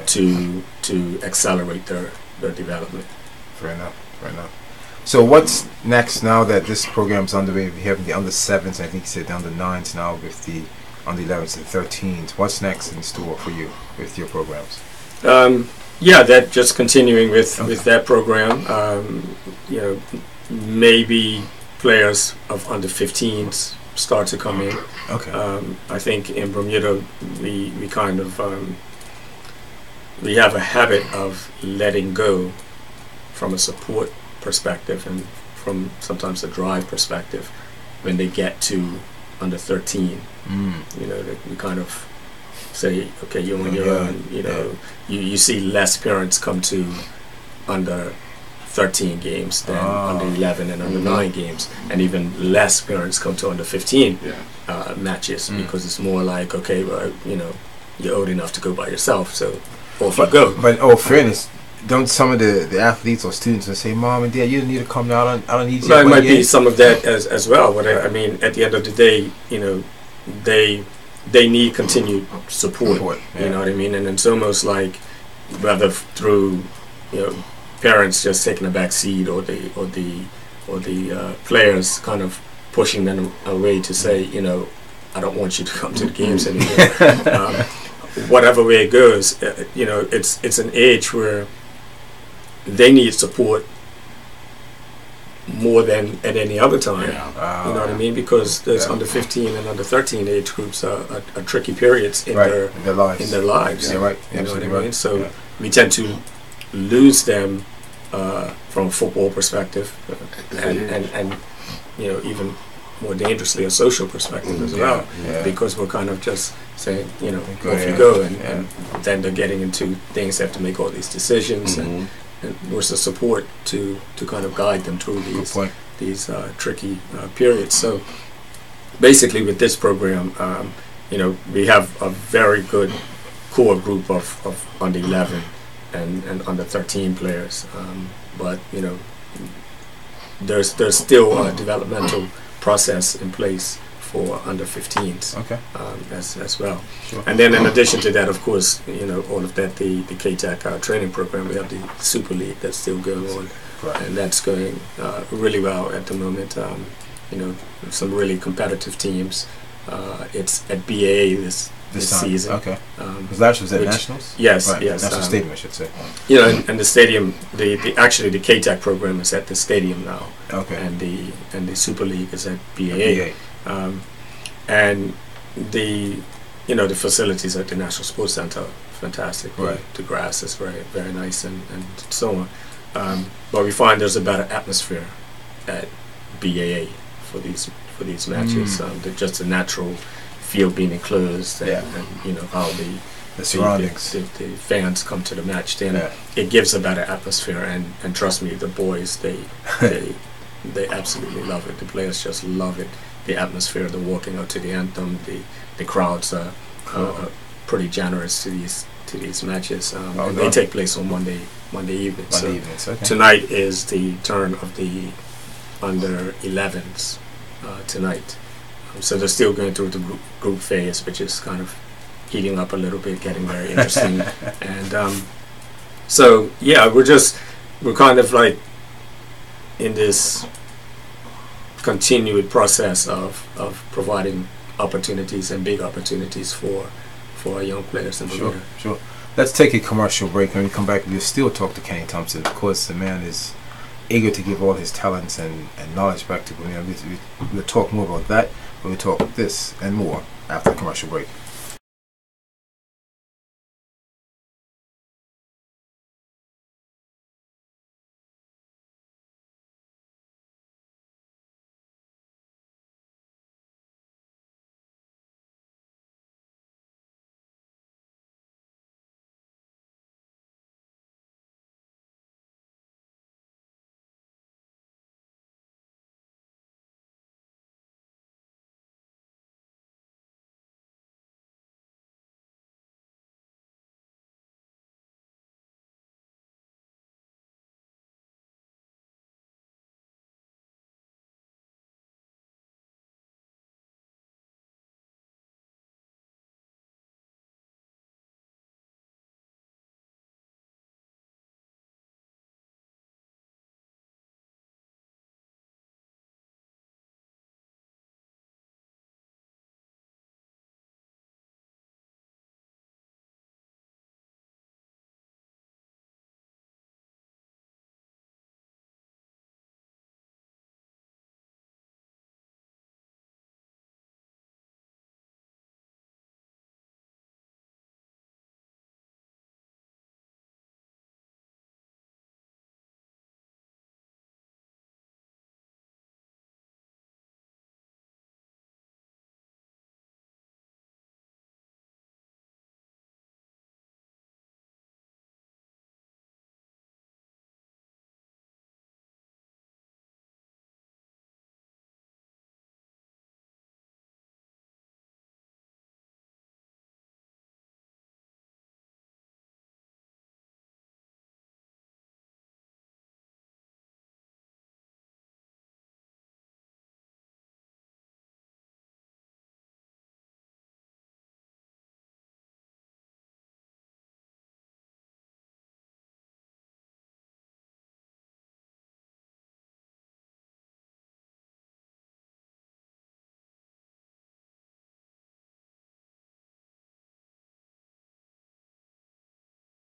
to accelerate their development. Fair enough. Fair enough. So what's next now that this program's underway? We have the under sevens. I think you said the under nines now with the under 11s and 13s. What's next in store for you with your programs? Yeah, that just continuing with that program. Maybe players of under 15s start to come in. Okay. I think in Bermuda we kind of we have a habit of letting go from a support perspective and from sometimes a drive perspective when they get to under 13. We kind of say, okay, you're on your own. You see less parents come to under 13 games than under 11 and under 9 games, and even less parents come to under 15 matches because it's more like, okay, well, you're old enough to go by yourself, so off you go. But in all fairness, don't some of the athletes or students say, "Mom and Dad, you don't need to come now. I don't need you." Well, it might be some of that as well. But I mean, at the end of the day, they need continued support. You know what I mean? And it's almost like whether through parents just taking a back seat or the players kind of pushing them away to say, I don't want you to come to the games anymore. Whatever way it goes, it's an age where they need support more than at any other time. You know what I mean? Because there's under 15 and under 13 age groups are tricky periods in their lives. Yeah, right. You know what I mean? So we tend to lose them from a football perspective, and even more dangerously a social perspective as well, because we're kind of just saying, off you go, and then they're getting into things, they have to make all these decisions, and where's the support to kind of guide them through these tricky periods. So basically with this program, we have a very good core group of under 11 and under 13 players, but there's still a developmental process in place for under 15s as well. Sure. And then in addition to that, of course, all of that, the KTAC training program, we have the Super League that's still going on, and that's going really well at the moment. Some really competitive teams. It's at BAA this season. Okay. Because last was at Nationals? Yes, right. yes. National Stadium, I should say. And the stadium, actually the KTAC program is at the stadium now. Okay. And the Super League is at BAA. And the facilities at the National Sports Center are fantastic. Right. The grass is very, very nice and so on. But we find there's a better atmosphere at BAA for these matches. Just a natural field being enclosed, and how the surroundings, the fans come to the match. Then it gives a better atmosphere, and trust me, the boys they absolutely love it. The players just love it. The atmosphere, the walking out to the anthem, the crowds are pretty generous to these matches. They take place on Monday evenings. Okay. Tonight is the turn of the under 11s tonight. So they're still going through the group phase, which is kind of heating up a little bit, getting very interesting. And so we're kind of like in this continued process of providing opportunities and big opportunities for our young players in Bermuda. Sure. Let's take a commercial break. When we come back, we'll still talk to Kenny Thompson. Of course, the man is eager to give all his talents and knowledge back to Bermuda. We'll talk more about that. We'll talk this and more after the commercial break.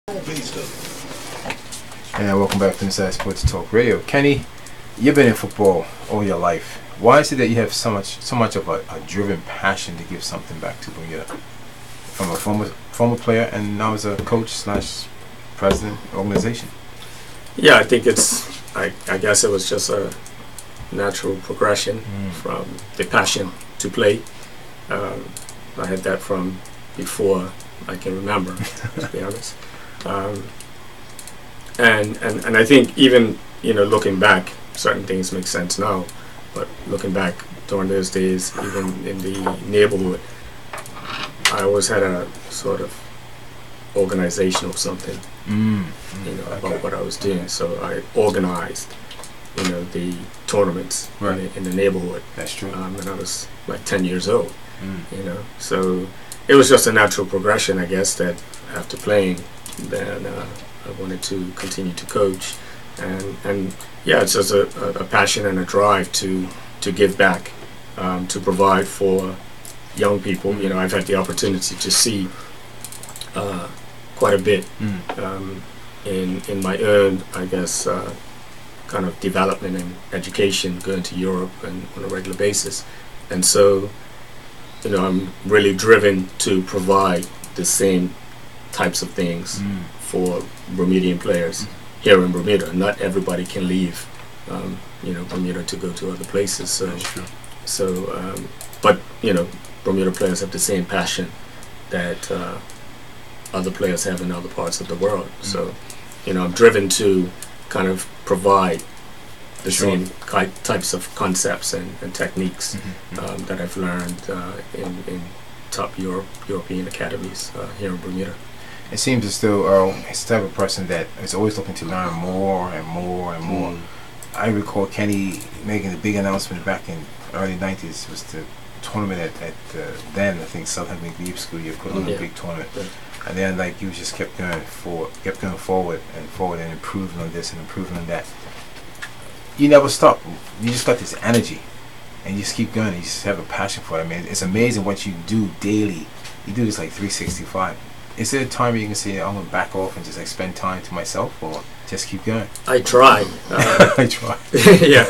And welcome back to Inside Sports Talk Radio. Kenny, you've been in football all your life. Why is it that you have so much of a driven passion to give something back to Bermuda? From a former player and now as a coach slash president organization. Yeah, I think I guess it was just a natural progression from the passion to play. I had that from before I can remember, to be honest. And I think even, looking back, certain things make sense now, but looking back during those days, even in the neighborhood, I always had a sort of organization or something, about what I was doing. So I organized, the tournaments in the neighborhood. That's true. When I was like 10 years old, So it was just a natural progression, I guess, that after playing, then I wanted to continue to coach. And yeah, it's just a passion and a drive to give back, to provide for young people. I've had the opportunity to see quite a bit in my own, I guess, kind of development and education, going to Europe and on a regular basis. And so, I'm really driven to provide the same types of things for Bermudian players here in Bermuda. Not everybody can leave, Bermuda to go to other places. So, but Bermuda players have the same passion that other players have in other parts of the world. So, I'm driven to kind of provide the same types of concepts and techniques that I've learned in top European academies here in Bermuda. It seems as though Earl is the type of person that is always looking to learn more and more and more. I recall Kenny making a big announcement back in early 90s. It was the tournament at then, I think, Southampton Glebe School. You put on a big tournament. And then, you just kept going forward and improving on this and improving on that. You never stop. You just got this energy, and you just keep going. You just have a passion for it. I mean, it's amazing what you do daily. You do this 365. Is there a time where you can say, I'm going to back off and just spend time to myself, or just keep going? I try. I try. Yeah,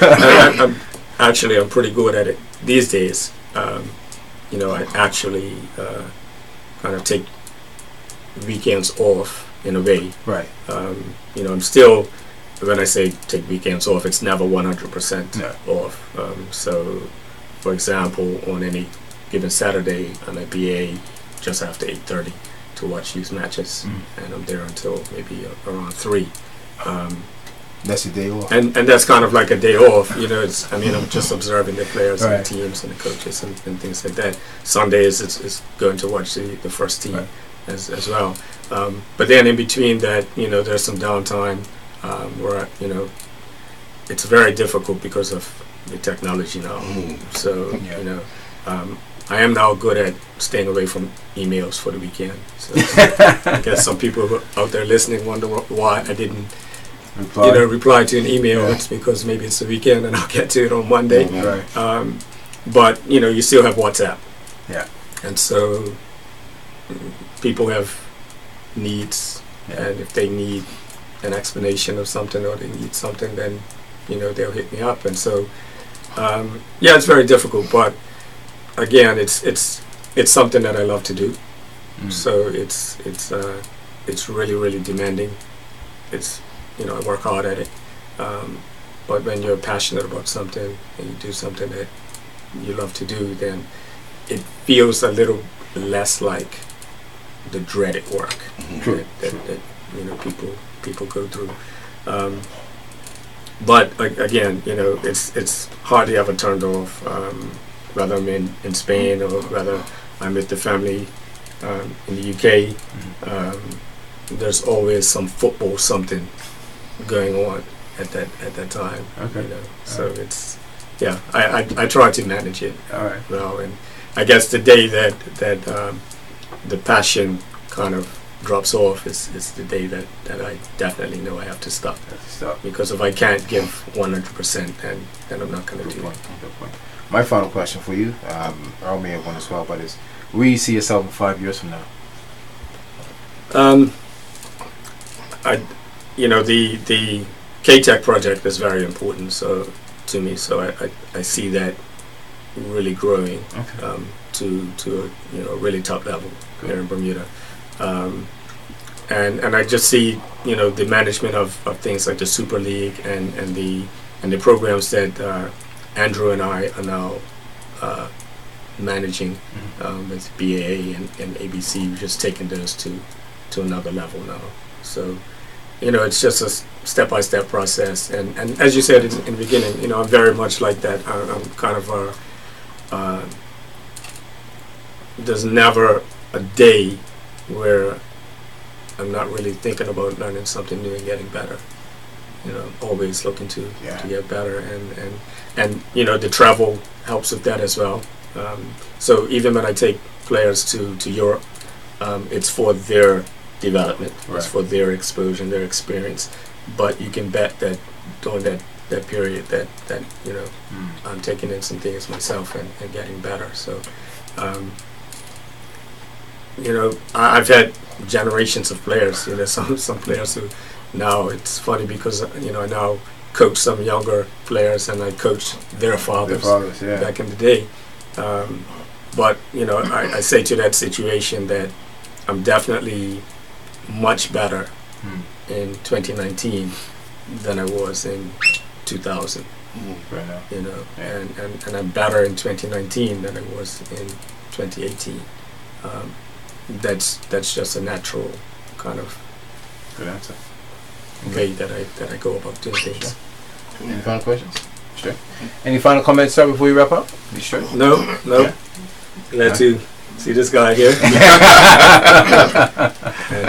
I'm pretty good at it these days. I actually kind of take weekends off in a way. Right. I'm still, when I say take weekends off, it's never 100% off. So, for example, on any given Saturday, I'm at BA just after 8:30 to watch these matches, and I'm there until maybe around 3. That's a day off. And that's kind of like a day off. I'm just observing the players and the teams and the coaches and things like that. Sundays it's going to watch the first team as well. But then in between that, there's some downtime where it's very difficult because of the technology now. So I am now good at staying away from emails for the weekend. So I guess some people out there listening wonder why I didn't reply to an email. It's because maybe it's the weekend and I'll get to it on Monday. But you still have WhatsApp. Yeah. And so people have needs, and if they need an explanation of something or they need something, then they'll hit me up. And so it's very difficult, but again, it's something that I love to do. So it's really demanding. It's I work hard at it. But when you're passionate about something and you do something that you love to do, then it feels a little less like the dreaded work that people go through. But again, it's hardly ever turned off. Whether I'm in Spain or whether I'm with the family in the UK, there's always some football something going on at that time. So it's I try to manage it well, and I guess the day that the passion kind of drops off is the day that I definitely know I have to stop. Because if I can't give 100%, then I'm not going to do it. My final question for you, Earl may have one as well, but is, where do you see yourself in 5 years from now? the K-Tech project is very important to me. So I see that really growing to a really top level here in Bermuda. And I just see the management of things like the Super League and the programs that Andrew and I are now managing with BAA and ABC. We're just taking those to another level now. So it's just a step-by-step process. And as you said in the beginning, I'm very much like that. I'm kind of there's never a day where I'm not really thinking about learning something new and getting better. Always looking to get better, and the travel helps with that as well. So even when I take players to Europe, it's for their development, it's for their exposure and their experience. But you can bet that during that period that I'm taking in some things myself and getting better. So I've had generations of players. Some players who now, it's funny because I now coach some younger players, and I coached their fathers back in the day. But I say to that situation that I'm definitely much better in 2019 than I was in 2000. And I'm better in 2019 than I was in 2018. That's just a natural kind of good answer. Way that I go about doing things. Sure. Any final questions? Sure. Any final comments, sir, before we wrap up? You sure? No. Yeah. Glad to see this guy here.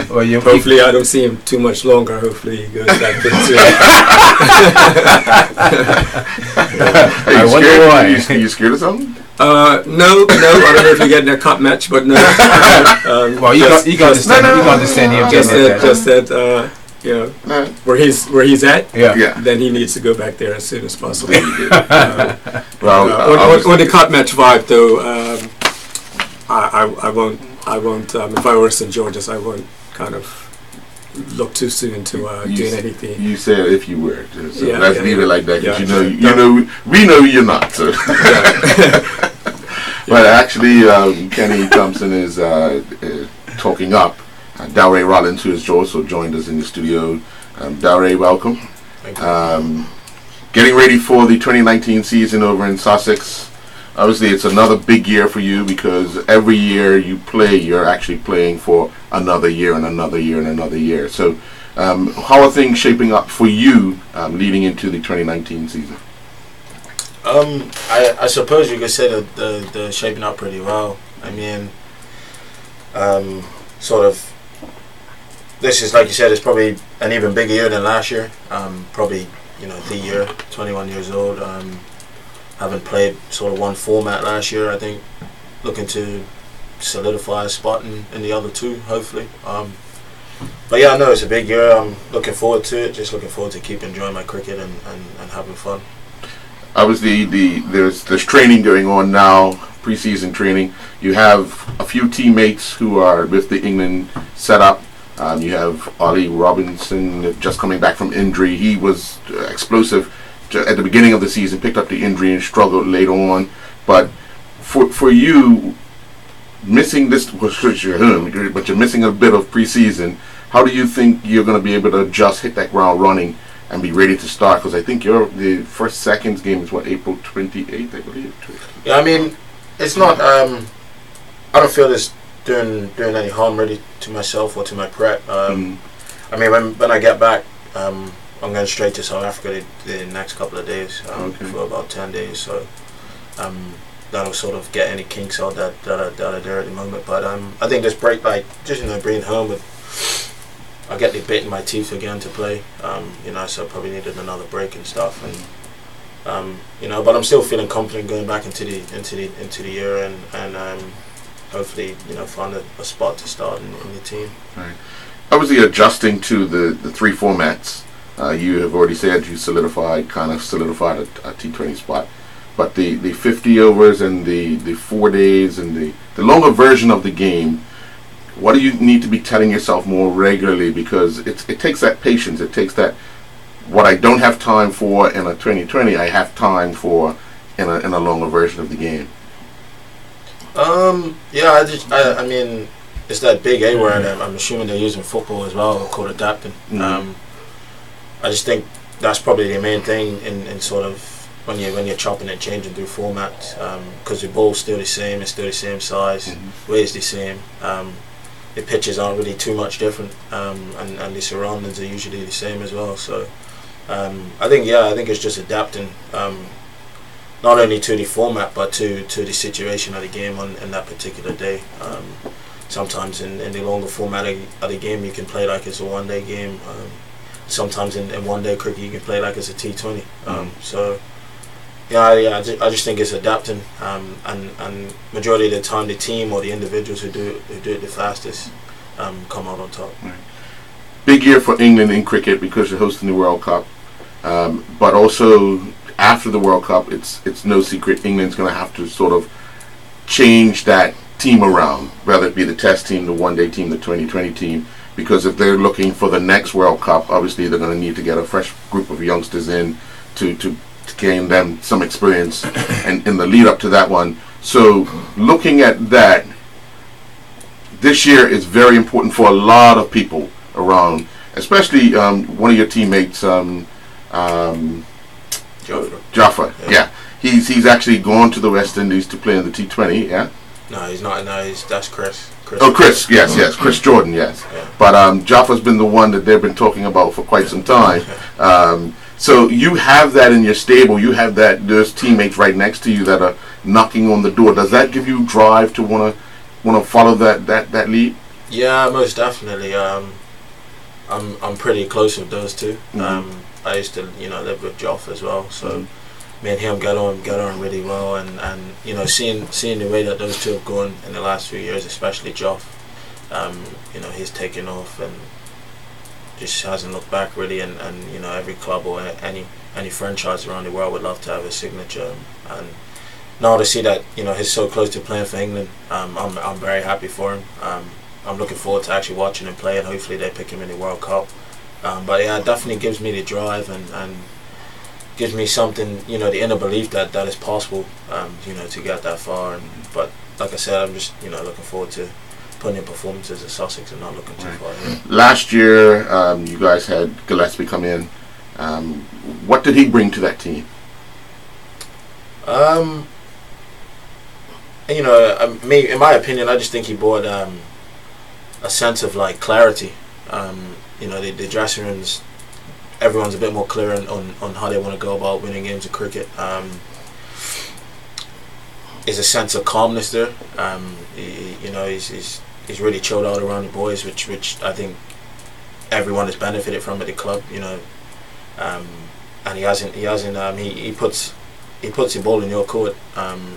Well, hopefully I don't see him too much longer. Hopefully he goes back pretty soon. I wonder why. Are you scared of something? No. I don't know if you get in a cup match, but no. Well, you can understand. You can understand him. Just that. Where he's at, then he needs to go back there as soon as possible. On the cup match vibe, though, I won't. If I were St. George's, I won't kind of look too soon to doing anything. You said if you were, so let's leave it like that. Because we know you're not. So. But actually, Kenny Thompson is talking up Dowray Rollins, who has also joined us in the studio. Dowray, welcome. Thank you. Getting ready for the 2019 season over in Sussex. Obviously, it's another big year for you because every year you play, you're actually playing for another year and another year and another year. So, how are things shaping up for you leading into the 2019 season? I suppose you could say that they're shaping up pretty well. I mean, sort of. This is, like you said, it's probably an even bigger year than last year. Probably, the year, 21 years old. Haven't played sort of one format last year, I think. Looking to solidify a spot in the other two, hopefully. But yeah, I know it's a big year. I'm looking forward to it. Just looking forward to keep enjoying my cricket and having fun. Obviously, there's training going on now, pre-season training. You have a few teammates who are with the England setup. You have Ollie Robinson just coming back from injury. He was explosive at the beginning of the season, picked up the injury and struggled later on. But for you, missing this, but you're missing a bit of preseason. How do you think you're going to be able to just hit that ground running and be ready to start? Because I think the first seconds game is April 28th, I believe. Yeah, I mean, it's not. I don't feel this doing any harm really to myself or to my prep. I mean, when I get back, I'm going straight to South Africa the next couple of days for about 10 days. So that'll sort of get any kinks out that are there at the moment. But I think this break, being home with, I get the bit in my teeth again to play. So I probably needed another break and stuff. And but I'm still feeling confident going back into the year and hopefully find a spot to start in the team. Right. Obviously, adjusting to the three formats. You have already said you solidified a T20 spot, but the 50 overs and the 4 days and the longer version of the game, what do you need to be telling yourself more regularly? Because it takes that patience. It takes that, what I don't have time for in a 2020, I have time for in a longer version of the game. Yeah, I mean, it's that big A word. I'm assuming they're using football as well, called adapting. I just think that's probably the main thing in sort of when you're chopping and changing through formats, because the ball's still the same, it's still the same size, weight's the same. The pitches aren't really too much different, and the surroundings are usually the same as well. So I think it's just adapting, not only to the format but to the situation of the game in that particular day. Sometimes in the longer format of the game you can play like it's a one-day game. Sometimes in one-day cricket you can play like it's a T20. So I just think it's adapting, and majority of the time the team or the individuals who do it the fastest come out on top. Right. Big year for England in cricket because you're hosting the World Cup, but also after the World Cup, it's no secret England's going to have to sort of change that team around, whether it be the Test team, the one-day team, the 2020 team, because if they're looking for the next World Cup, obviously they're going to need to get a fresh group of youngsters in to gain them some experience and in the lead up to that one. So looking at that, this year is very important for a lot of people around, especially one of your teammates, Jaffa. Yeah. He's actually gone to the West Indies to play in the T20. Yeah. No, he's not. No, that's Chris. Chris. Yes, Chris Jordan. Yes. Yeah. But Jaffa's been the one that they've been talking about for quite some time. So you have that in your stable. You have those teammates right next to you that are knocking on the door. Does that give you drive to want to follow that lead? Yeah, most definitely. I'm pretty close with those two. I used to live with Joff as well, so me and him got on really well, and seeing the way that those two have gone in the last few years, especially Joff, he's taken off and just hasn't looked back really, and every club or any franchise around the world would love to have his signature, and now to see that he's so close to playing for England, I'm very happy for him. I'm looking forward to actually watching him play, and hopefully they pick him in the World Cup. But yeah, it definitely gives me the drive and gives me something, the inner belief that is possible, to get that far. But like I said, I'm just looking forward to putting in performances at Sussex and not looking too far ahead. Last year, you guys had Gillespie come in. What did he bring to that team? Me, in my opinion, I just think he brought a sense of clarity. The dressing rooms, everyone's a bit more clear on how they want to go about winning games of cricket. There's a sense of calmness there. He's really chilled out around the boys, which I think everyone has benefited from at the club. And he puts the ball in your court.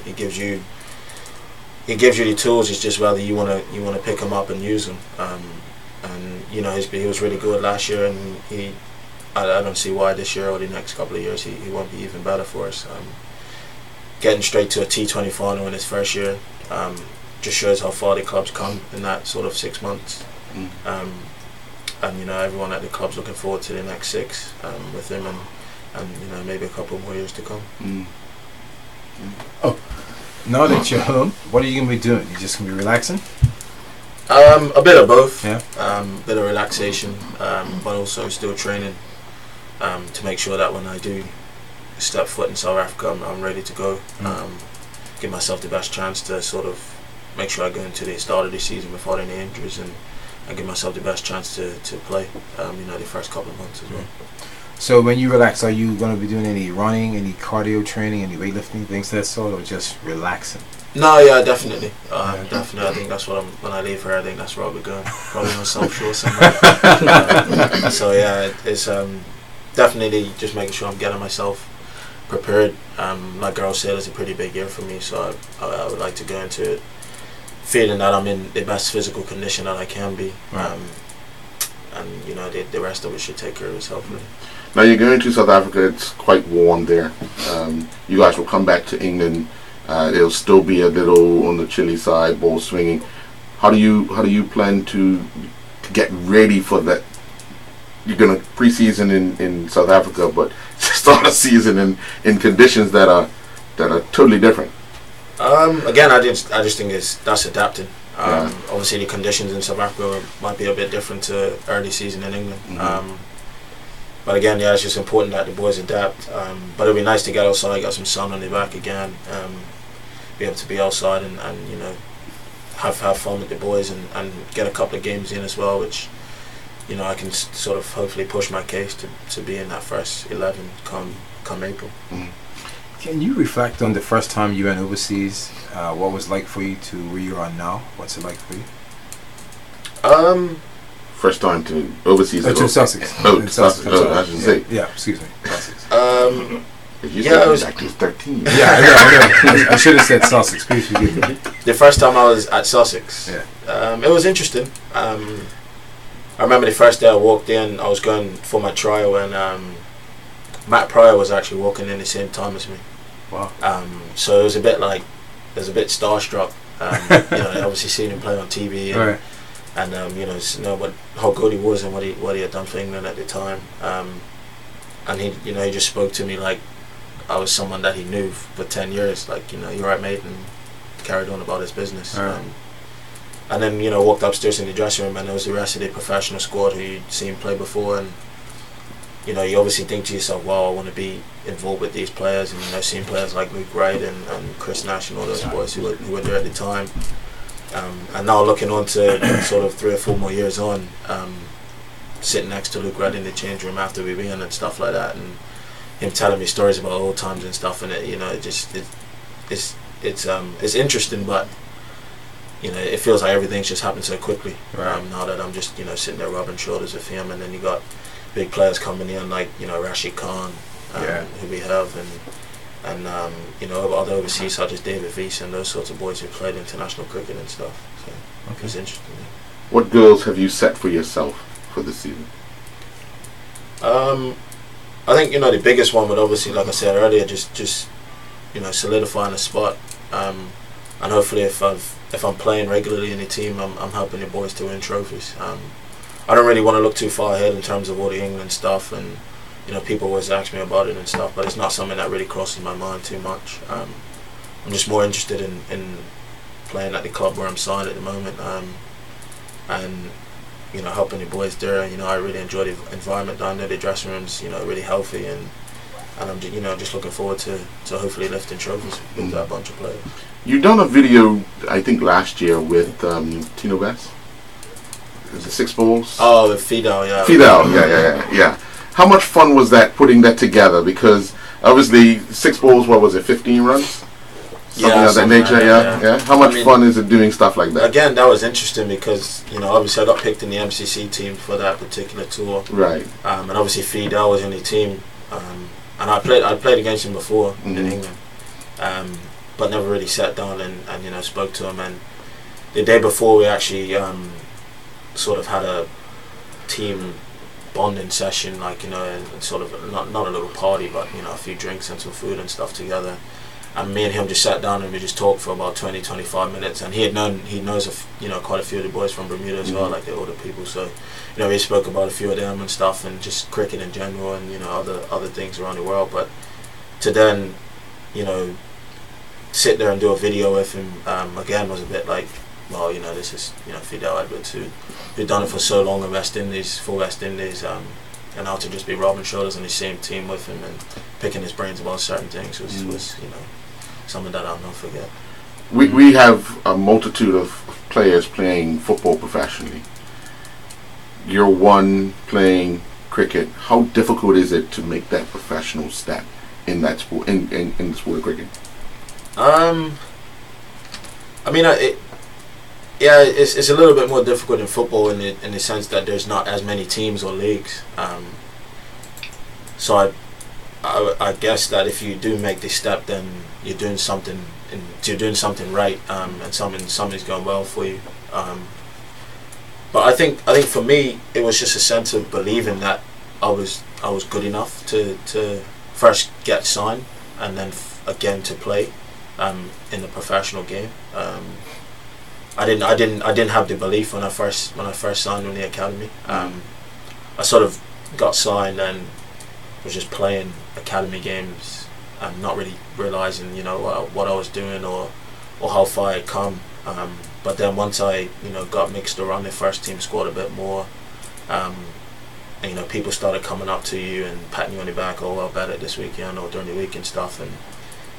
He gives you the tools. It's just whether you want to pick them up and use them. And he was really good last year, and I don't see why this year or the next couple of years he won't be even better for us. Getting straight to a T20 final in his first year just shows how far the club's come in that sort of 6 months. And everyone at the club's looking forward to the next 6 with him, and maybe a couple more years to come. Oh, now that you're home, what are you gonna be doing? You just gonna be relaxing? A bit of both. Yeah. A bit of relaxation, but also still training to make sure that when I do step foot in South Africa, I'm ready to go. Give myself the best chance to sort of make sure I go into the start of the season without any injuries, and give myself the best chance to play. The first couple of months as well. So when you relax, are you going to be doing any running, any cardio training, any weightlifting, things of that sort, or just relaxing? No, yeah, definitely. Definitely, I think that's what when I leave here, I think that's where I'll be going. Probably on South Shore somewhere. So yeah, it's definitely just making sure I'm getting myself prepared. Like Girl said, it's a pretty big year for me, so I would like to go into it feeling that I'm in the best physical condition that I can be. Right. And the rest of it should take care of itself. Really. Now you're going to South Africa. It's quite warm there. You guys will come back to England. It'll still be a little on the chilly side, ball swinging. How do you plan to get ready for that? You're gonna preseason in South Africa, but start a season in conditions that are totally different. Again, I just think that's adapting. Yeah. Obviously, the conditions in South Africa might be a bit different to early season in England. Mm-hmm. But again, yeah, it's just important that the boys adapt. But it'd be nice to get outside, get some sun on their back again, be able to be outside and you know, have fun with the boys and get a couple of games in as well, which, you know, I can sort of hopefully push my case to be in that first 11 come April. Mm-hmm. Can you reflect on the first time you went overseas? What was it like for you to where you are now? What's it like for you? First time to overseas. To Sussex. Oh, Sussex. Oh, I should say. Yeah, excuse me. Sussex. If you Yeah, said it was- back to 13. Yeah, I know. I should have said Sussex. Please forgive me. The first time I was at Sussex, Yeah. it was interesting. I remember the first day I walked in, I was going for my trial, and Matt Pryor was actually walking in the same time as me. Wow. So it was a bit starstruck. You know, obviously seeing him play on TV, and, Right. and you know how good he was and what he had done for England at the time. And he just spoke to me like I was someone that he knew for 10 years. Like, you know, you're right, mate, and carried on about his business. Right. And then, you know, walked upstairs in the dressing room, and there was the rest of the professional squad who you'd seen play before, and you know, you obviously think to yourself, well, I want to be involved with these players, and you know, seeing players like Luke Wright and Chris Nash and all those boys who were there at the time. And now looking on to sort of 3 or 4 more years on, sitting next to Luke Wright in the change room after we win and stuff like that, and him telling me stories about old times and stuff, and it's interesting, but you know, it feels like everything's just happened so quickly. Right. Now that I'm just, you know, sitting there rubbing shoulders with him, and then you got big players coming in like, you know, Rashid Khan, who we have, and you know, other overseas such as David Vise and those sorts of boys who played international cricket and stuff. So it's interesting. What goals have you set for yourself for this season? I think, you know, the biggest one would obviously, like I said earlier, just you know, solidifying a spot, and hopefully if I'm playing regularly in the team, I'm helping the boys to win trophies. I don't really want to look too far ahead in terms of all the England stuff, and you know, people always ask me about it and stuff, but it's not something that really crosses my mind too much. I'm just more interested in playing at the club where I'm signed at the moment, and you know, helping the boys there. You know, I really enjoy the environment down there. The dressing room's, you know, really healthy, and I'm just, you know, just looking forward to hopefully lifting trophies with that bunch of players. You done a video, I think, last year with Tino Bess. The 6 balls. Oh, with Fidel, yeah. Fidel, yeah. How much fun was that putting that together? Because obviously 6 balls, what was it, 15 runs? Something of that nature, yeah. How much fun is it doing stuff like that? Again, that was interesting because, you know, obviously I got picked in the MCC team for that particular tour. Right. And obviously Fidel was in the team, and I played against him before in England, but never really sat down and you know, spoke to him. And the day before, we actually sort of had a team bonding session, like, you know, and sort of not a little party, but you know, a few drinks and some food and stuff together. And me and him just sat down and we just talked for about 20-25 minutes. And he knows you know, quite a few of the boys from Bermuda as well, like the older people. So, you know, we spoke about a few of them and stuff, and just cricket in general, and you know, other things around the world. But to then, you know, sit there and do a video with him again was a bit like, well, you know, this is, you know, Fidel Edwards who'd done it for so long in West Indies, for West Indies, and now to just be rubbing shoulders on the same team with him and picking his brains about certain things was you know, something that I'll not forget. We have a multitude of players playing football professionally. You're one playing cricket. How difficult is it to make that professional step in that sport, in the sport of cricket? I mean, it's a little bit more difficult in football in the sense that there's not as many teams or leagues. So I guess that if you do make this step, then you're doing something right, and something's going well for you. But I think for me, it was just a sense of believing that I was good enough to first get signed, and then again to play in the professional game. I didn't have the belief when I first signed in the academy. I sort of got signed and was just playing academy games and not really realizing, you know, what I was doing or how far I'd come. But then once I, you know, got mixed around the first team squad a bit more, and, you know, people started coming up to you and patting you on the back, oh, well, better this weekend or during the week and stuff, and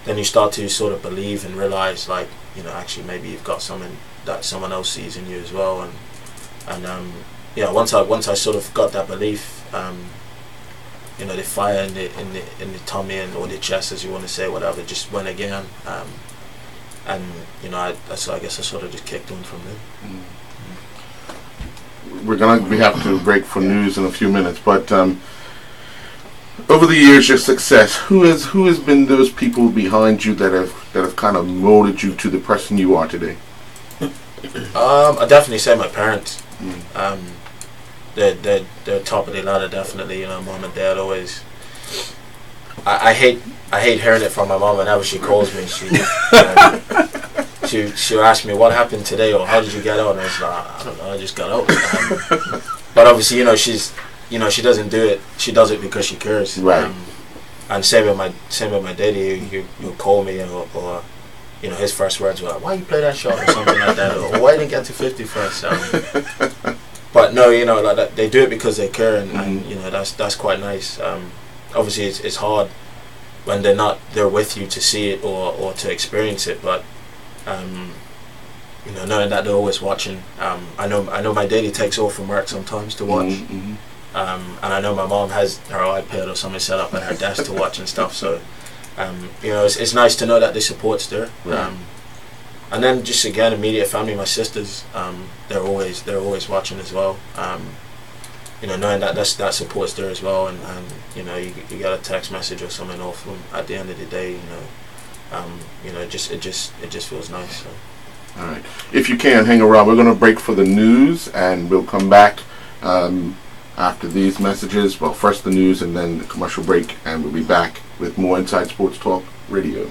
then you start to sort of believe and realize, like, you know, actually maybe you've got something that someone else sees in you as well, and yeah, once I sort of got that belief, you know, the fire in the tummy and or the chest, as you want to say, whatever, just went again, and you know, I guess I sort of just kicked on from there. We have to break for news in a few minutes, but over the years, your success, who has been those people behind you that have kind of molded you to the person you are today? I definitely say my parents. They're top of the ladder, definitely. You know, mom and dad always. I hate hearing it from my mom whenever she calls me. She'll ask me what happened today or how did you get out, and I was like, I don't know, I just got out. But obviously, you know, she doesn't do it. She does it because she cares. Right. And same with my daddy. He'll call me or you know, his first words were like, why you play that shot or something like that, or why you didn't get to 50 first. But no, you know, like that, they do it because they care, and you know, that's quite nice. Obviously, it's hard when they're not there with you to see it or to experience it, but you know, knowing that they're always watching. I know my daddy takes off from work sometimes to watch, and I know my mom has her iPad or something set up at her desk to watch and stuff. So you know, it's nice to know that the support's there. Right. And then just again, immediate family, my sisters, they're always watching as well. You know, knowing that that support's there as well, and you know, you got a text message or something off them at the end of the day. You know, it just feels nice. So. All right. If you can hang around, we're going to break for the news, and we'll come back after these messages. Well, first the news, and then the commercial break, and we'll be back with more Inside Sports Talk Radio.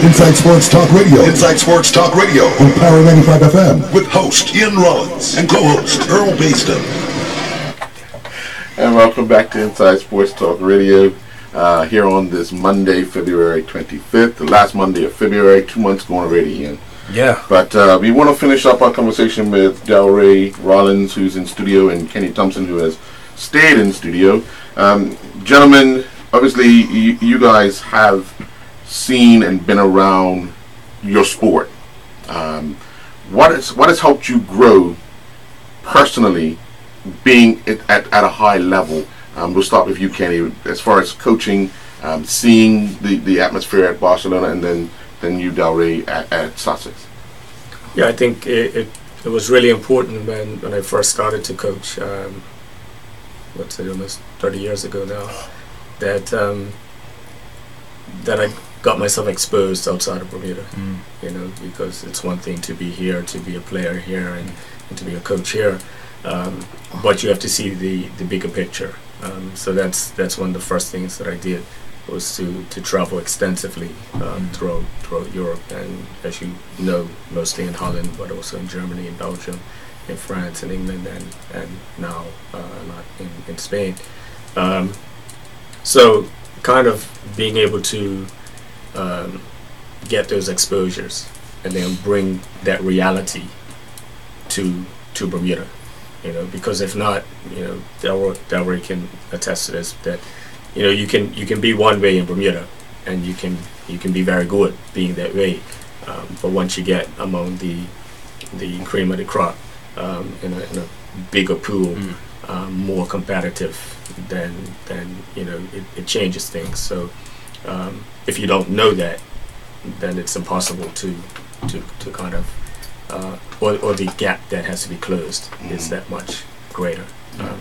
Inside Sports Talk Radio. Inside Sports Talk Radio. On Power 95 FM. With host Ian Rollins and co-host Earl Baston. And welcome back to Inside Sports Talk Radio. Here on this Monday, February 25th, the last Monday of February. 2 months going already, Ian. Yeah. But we want to finish up our conversation with Delray Rollins, who's in studio, and Kenny Thompson, who has stayed in studio. Gentlemen, obviously you guys have seen and been around your sport. What has helped you grow personally, being at a high level? We'll start with you, Kenny, as far as coaching, seeing the atmosphere at Barcelona, and then you, Delray, at Sussex. Yeah, I think it was really important when I first started to coach, almost 30 years ago now, that I got myself exposed outside of Bermuda, because it's one thing to be here, to be a player here, and to be a coach here, but you have to see the bigger picture. So that's one of the first things that I did, was to travel extensively throughout Europe, and as you know, mostly in Holland, but also in Germany, in Belgium, in France, in England, and now a lot in Spain. So kind of being able to get those exposures and then bring that reality to Bermuda, because if not, Delray can attest to this, that you can be one way in Bermuda, and you can be very good being that way, but once you get among the cream of the crop, in a bigger pool, more competitive, then it changes things. So if you don't know that, then it's impossible to kind of or the gap that has to be closed is that much greater.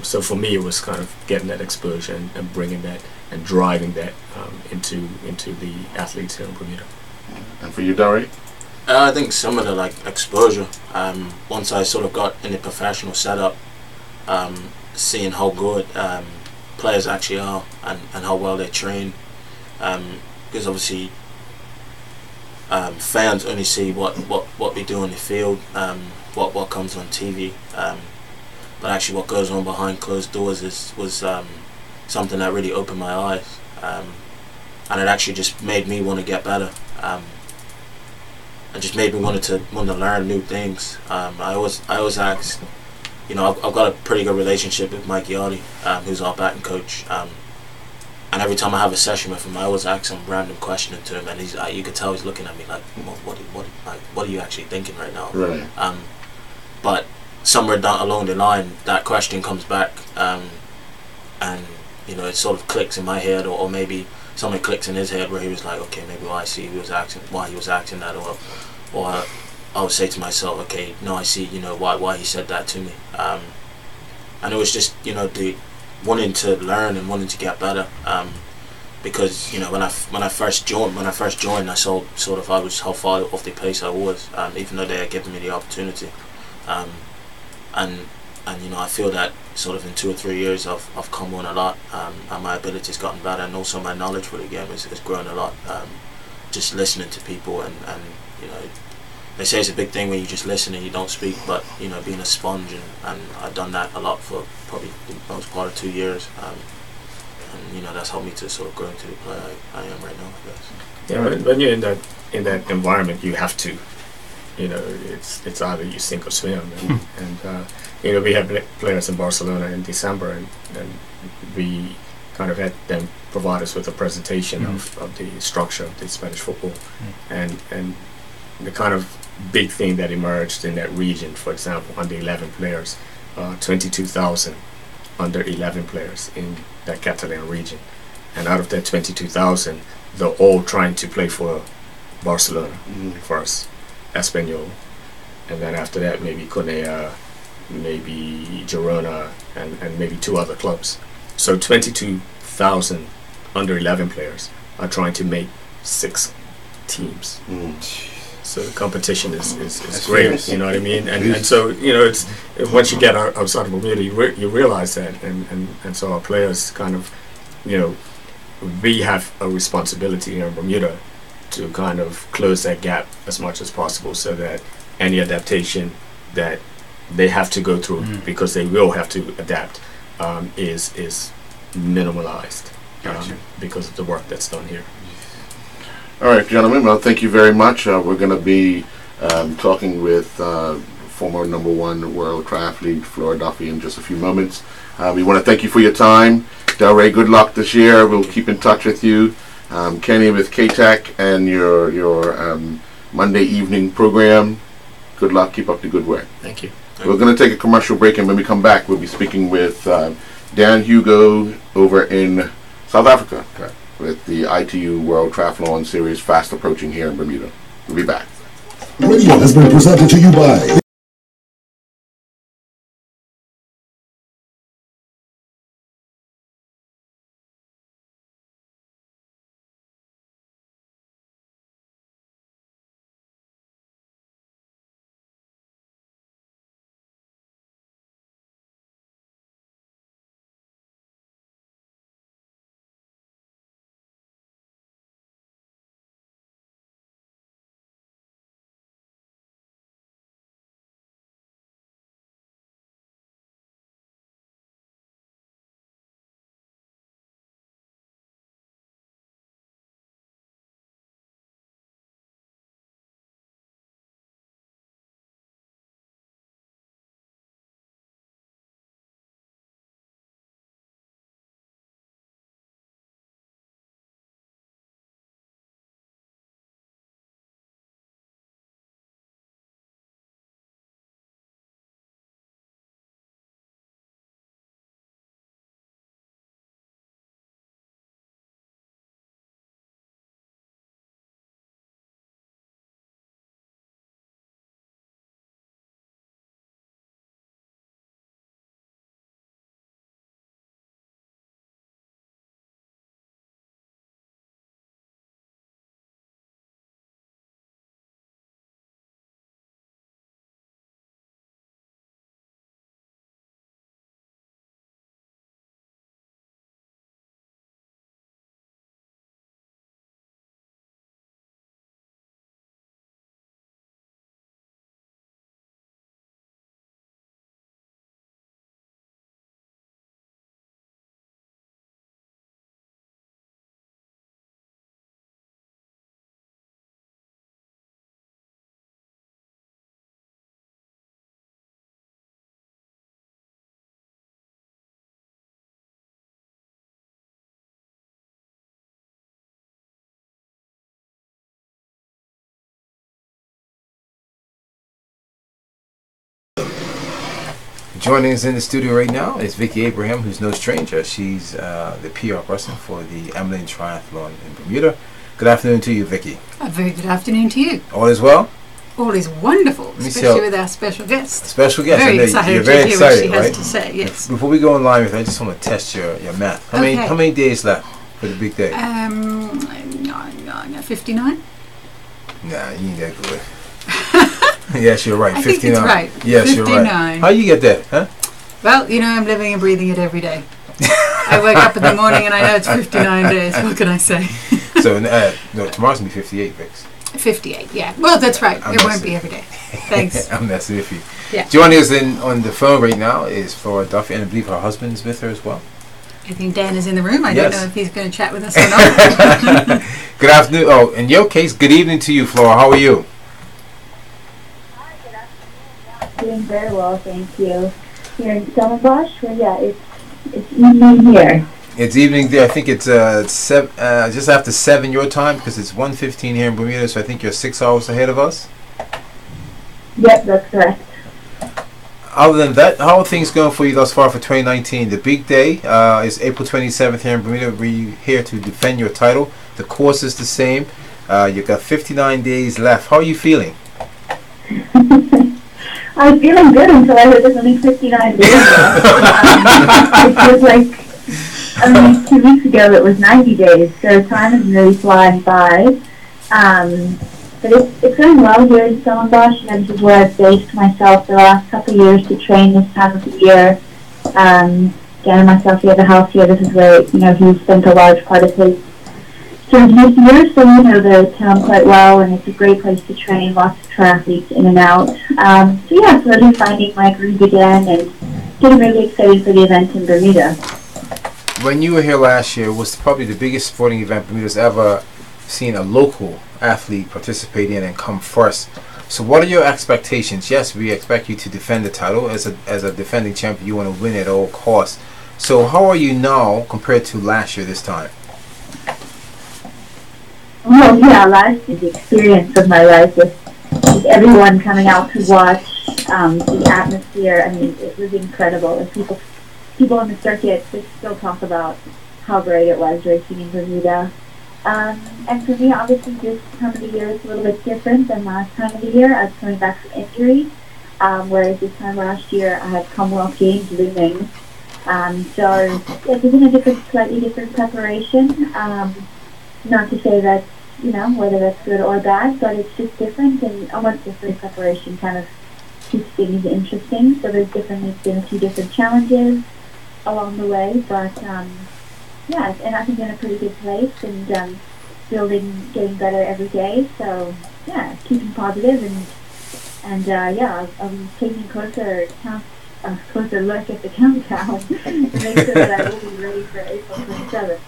So for me, it was kind of getting that exposure and bringing that and driving that into the athletes here in Bermuda. And for you, Delray? I think some of the exposure. Once I sort of got in the professional setup, seeing how good players actually are and how well they train, because obviously fans only see what we do on the field, what comes on TV, but actually what goes on behind closed doors was something that really opened my eyes, and it actually just made me want to get better. It just made me want to learn new things. I always ask, I've got a pretty good relationship with Mike Yardi, who's our batting coach. And every time I have a session with him, I always ask some random question to him, and you could tell he's looking at me like, what are you actually thinking right now? Right. But somewhere down along the line, that question comes back, and it sort of clicks in my head, or maybe something clicks in his head where he was like, okay, maybe I see why he was acting that, or I would say to myself, okay, no, I see, why he said that to me, and it was just, the wanting to learn and wanting to get better, because when I first joined, I saw I was how far off the pace I was, even though they had given me the opportunity, and I feel that sort of in 2 or 3 years I've come on a lot, and my ability's gotten better, and also my knowledge for the game has grown a lot, just listening to people, and they say it's a big thing when you just listen and you don't speak, but being a sponge, and I've done that a lot for probably the most part of 2 years, and that's helped me to sort of grow into the player I am right now, I guess. Yeah, when you're in that environment, you have to, it's either you sink or swim, and we had players in Barcelona in December, and we kind of had them provide us with a presentation of the structure of the Spanish football, and the kind of big thing that emerged in that region. For example, under 11 players, 22,000 under 11 players in that Catalan region, and out of that 22,000, they're all trying to play for Barcelona first, Espanyol, and then after that maybe Conea, maybe Girona, and maybe 2 other clubs. So 22,000 under 11 players are trying to make 6 teams. So the competition is great, you know what I mean? And so, it's once you get outside of Bermuda, you realize that, and so our players kind of, we have a responsibility here in Bermuda to kind of close that gap as much as possible, so that any adaptation that they have to go through, because they will have to adapt, is minimalized, Gotcha. because of the work that's done here. All right, gentlemen. Well, thank you very much. We're going to be talking with former #1 world triathlete Flora Duffy in just a few moments. We want to thank you for your time. Delray, good luck this year. We'll keep in touch with you. Kenny with K-Tech and your Monday evening program. Good luck. Keep up the good work. Thank you. We're going to take a commercial break, and when we come back, we'll be speaking with Dan Hugo over in South Africa with the ITU World Triathlon Series fast approaching here in Bermuda. We'll be back. Radio has been presented to you by Joining us in the studio right now is Vicky Abraham, who's no stranger. She's the PR person for the Emlyn Triathlon in Bermuda. Good afternoon to you, Vicky. A very good afternoon to you. All is well? All is wonderful, me especially see with our special guest. Special guest. Very I know excited you're to very hear what excited, she has right? to say. Yes. Before we go in line with her, I just want to test your math. How Okay. many days left for the big day? No, 59. Nah, you ain't that good. Yes, you're right. I 59. think it's right. Yes, you're 59. right. How you get that, huh? Well, you know, I'm living and breathing it every day. I wake up in the morning and I know it's 59 days. What can I say? So, no, tomorrow's going to be 58, Vix. 58, yeah. Well, that's right. I'm It won't messing. be every day. Thanks. I'm messing with you. Yeah. Joining us on the phone right now is Flora Duffy, and I believe her husband's with her as well. I think Dan is in the room. I Yes. don't know if he's going to chat with us or not. Good afternoon. Oh, in your case, good evening to you, Flora. How are you? Doing very well, thank you. Here in Stellenbosch, well, yeah, it's evening here. It's evening there. I think it's just after 7 your time, because it's 1:15 here in Bermuda, so I think you're 6 hours ahead of us. Yep, that's correct. Other than that, how are things going for you thus far for 2019? The big day is April 27th here in Bermuda. We're here to defend your title. The course is the same. You've got 59 days left. How are you feeling? I was feeling good until I heard there's only 59 days left. It was like, 2 weeks ago it was 90 days, so time is really flying by. But it's going well here in Stellenbosch. You know, this is where I've based myself the last couple of years to train this time of the year. Getting myself here, the house here, this is where, you know, he spent a large part of his sort of mid-year, so you know the town quite well, and it's a great place to train, lots of triathletes in and out. So yeah, slowly finding my groove again and getting really excited for the event in Bermuda. When you were here last year, it was probably the biggest sporting event Bermuda's ever seen a local athlete participate in and come first. So what are your expectations? Yes, we expect you to defend the title. As a defending champion, you want to win at all costs. So how are you now compared to last year this time? Well, yeah, last year, the experience of my life with everyone coming out to watch, the atmosphere, I mean, it was incredible. And people on the circuit, they still talk about how great it was racing in Bermuda. And for me, obviously, this time of the year is a little bit different than last time of the year. I was coming back from injury, whereas this time last year, I had Commonwealth Games looming. So it was in a slightly different preparation. Not to say that, you know, whether that's good or bad, but it's just different, and almost different preparation kind of keeps things interesting. So there's been a few different challenges along the way, but yeah, and I think in a pretty good place, and getting better every day. So yeah, keeping positive, and yeah, I'm taking a closer look at the countdown to make sure that I will be ready for April 27th.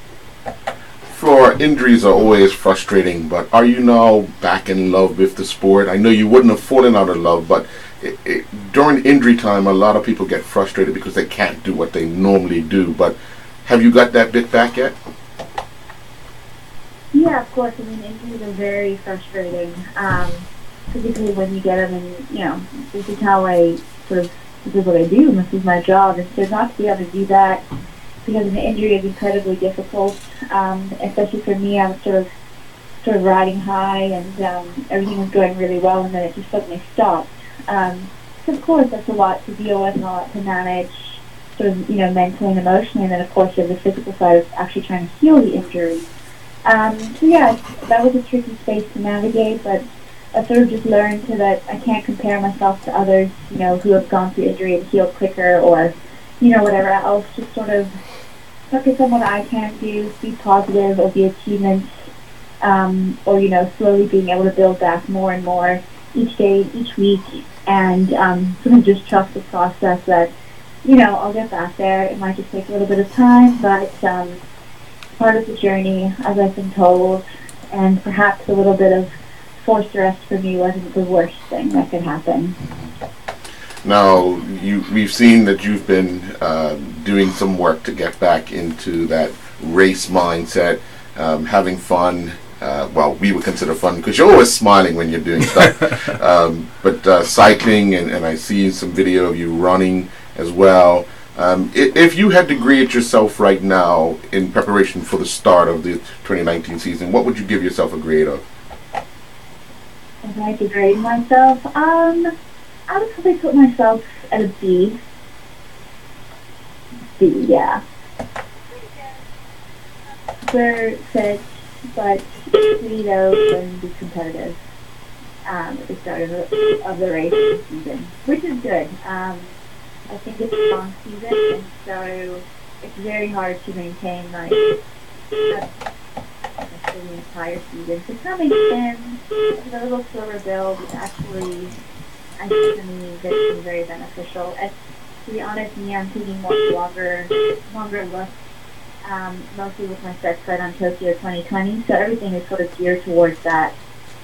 For injuries are always frustrating, but are you now back in love with the sport? I know you wouldn't have fallen out of love, but during injury time, a lot of people get frustrated because they can't do what they normally do. But have you got that bit back yet? Yeah, of course. I mean, injuries are very frustrating, particularly when you get them, and you know, this is how this is what I do, and this is my job, and so not to be able to do that because an injury is incredibly difficult, especially for me. I was sort of riding high, and everything was going really well, and then it just suddenly stopped. So of course, that's a lot to deal with and a lot to manage, sort of, you know, mentally and emotionally, and then of course you have the physical side of actually trying to heal the injury. So yeah, that was a tricky space to navigate, but I sort of just learned that I can't compare myself to others, you know, who have gone through injury and healed quicker, or, you know, whatever else. Just sort of focus on what I can do, be positive of the achievements, or, you know, slowly being able to build back more and more each day, each week, and sort of just trust the process that, you know, I'll get back there. It might just take a little bit of time, but part of the journey, as I've been told, and perhaps a little bit of forced rest for me wasn't the worst thing that could happen. Now, we've seen that you've been doing some work to get back into that race mindset, having fun. Well, we would consider fun because you're always smiling when you're doing stuff. But cycling, and I see some video of you running as well. If you had to grade yourself right now in preparation for the start of the 2019 season, what would you give yourself a grade of? If I had to grade myself, I would probably put myself at a B. B, yeah. Super fit, but pretty low and be competitive at the start of the race season, which is good. I think it's a long season, and so it's very hard to maintain like the entire season. So coming in with a little slower build is actually, I think for me, this is very beneficial. And to be honest, I'm taking more longer looks, mostly with my set sight on Tokyo 2020. So everything is sort of geared towards that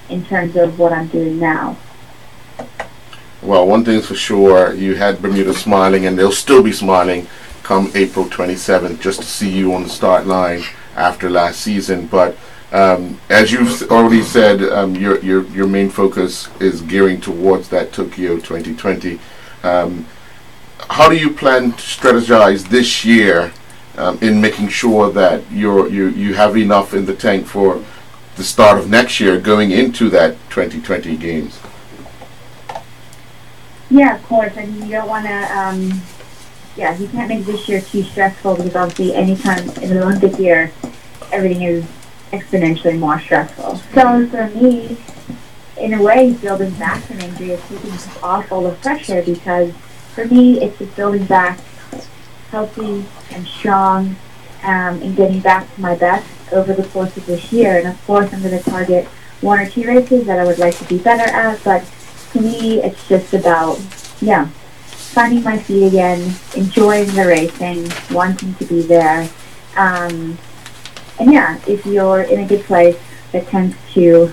in terms of what I'm doing now. Well, one thing's for sure, you had Bermuda smiling, and they'll still be smiling come April 27th just to see you on the start line after last season. But as you've already said, your main focus is gearing towards that Tokyo 2020. How do you plan to strategize this year in making sure that you have enough in the tank for the start of next year going into that 2020 games? Yeah, of course. I mean, you don't want to, you can't make this year too stressful, because obviously anytime in the Olympic year, everything is exponentially more stressful. So for me, in a way, building back from injury is taking off all the pressure, because for me, it's just building back healthy and strong, and getting back to my best over the course of this year. And of course, I'm going to target one or two races that I would like to be better at. But to me, it's just about, yeah, finding my feet again, enjoying the racing, wanting to be there. And yeah, if you're in a good place, it tends to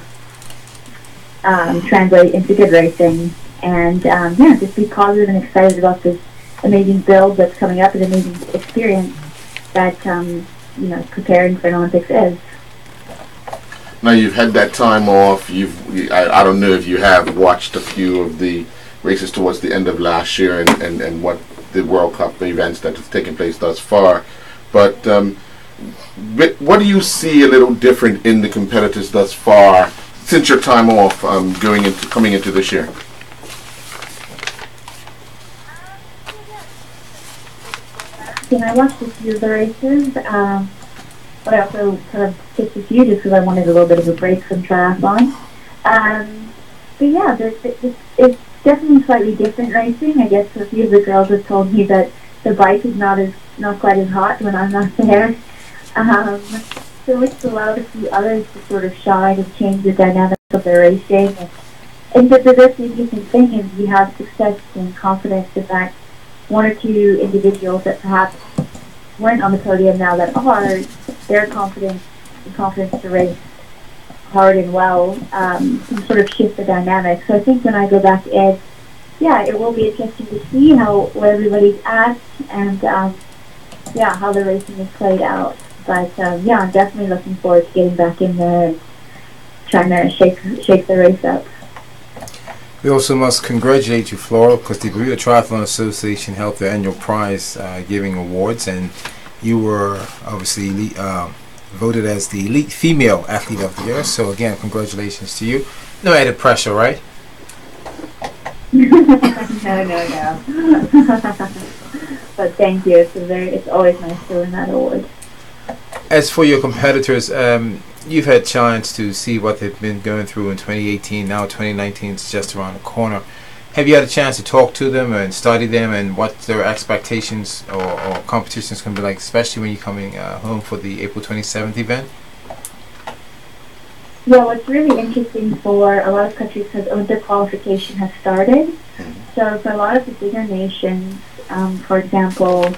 translate into good racing. And yeah, just be positive and excited about this amazing build that's coming up, an amazing experience that you know, preparing for an Olympics is. Now you've had that time off. I don't know if you have watched a few of the races towards the end of last year and what the World Cup events that have taken place thus far. But what do you see a little different in the competitors thus far since your time off, coming into this year? I watched a few of the races, but I also kind of skipped a few just because I wanted a little bit of a break from triathlon. But yeah, it's definitely slightly different racing. I guess a few of the girls have told me that the bike is not quite as hot when I'm not there. So it's allowed a few others to sort of shine and change the dynamics of their racing. And the interesting thing is you have success and confidence in that one or two individuals that perhaps weren't on the podium now that are, their confidence to race hard and well can sort of shift the dynamic. So I think when I go back in, yeah, it will be interesting to see where everybody's at and yeah, how the racing is played out. But yeah, I'm definitely looking forward to getting back in there and trying to shake the race up. We also must congratulate you, Flora, because the Bermuda Triathlon Association held their annual prize giving awards, and you were obviously voted as the elite female athlete of the year. So again, congratulations to you. No added pressure, right? No. But thank you. It's always nice to win that award. As for your competitors, you've had a chance to see what they've been going through in 2018. Now 2019 is just around the corner. Have you had a chance to talk to them and study them and what their expectations or competitions can be like, especially when you're coming home for the April 27th event? Yeah, what's really interesting for a lot of countries because Olympic qualification has started. So for a lot of the bigger nations, for example,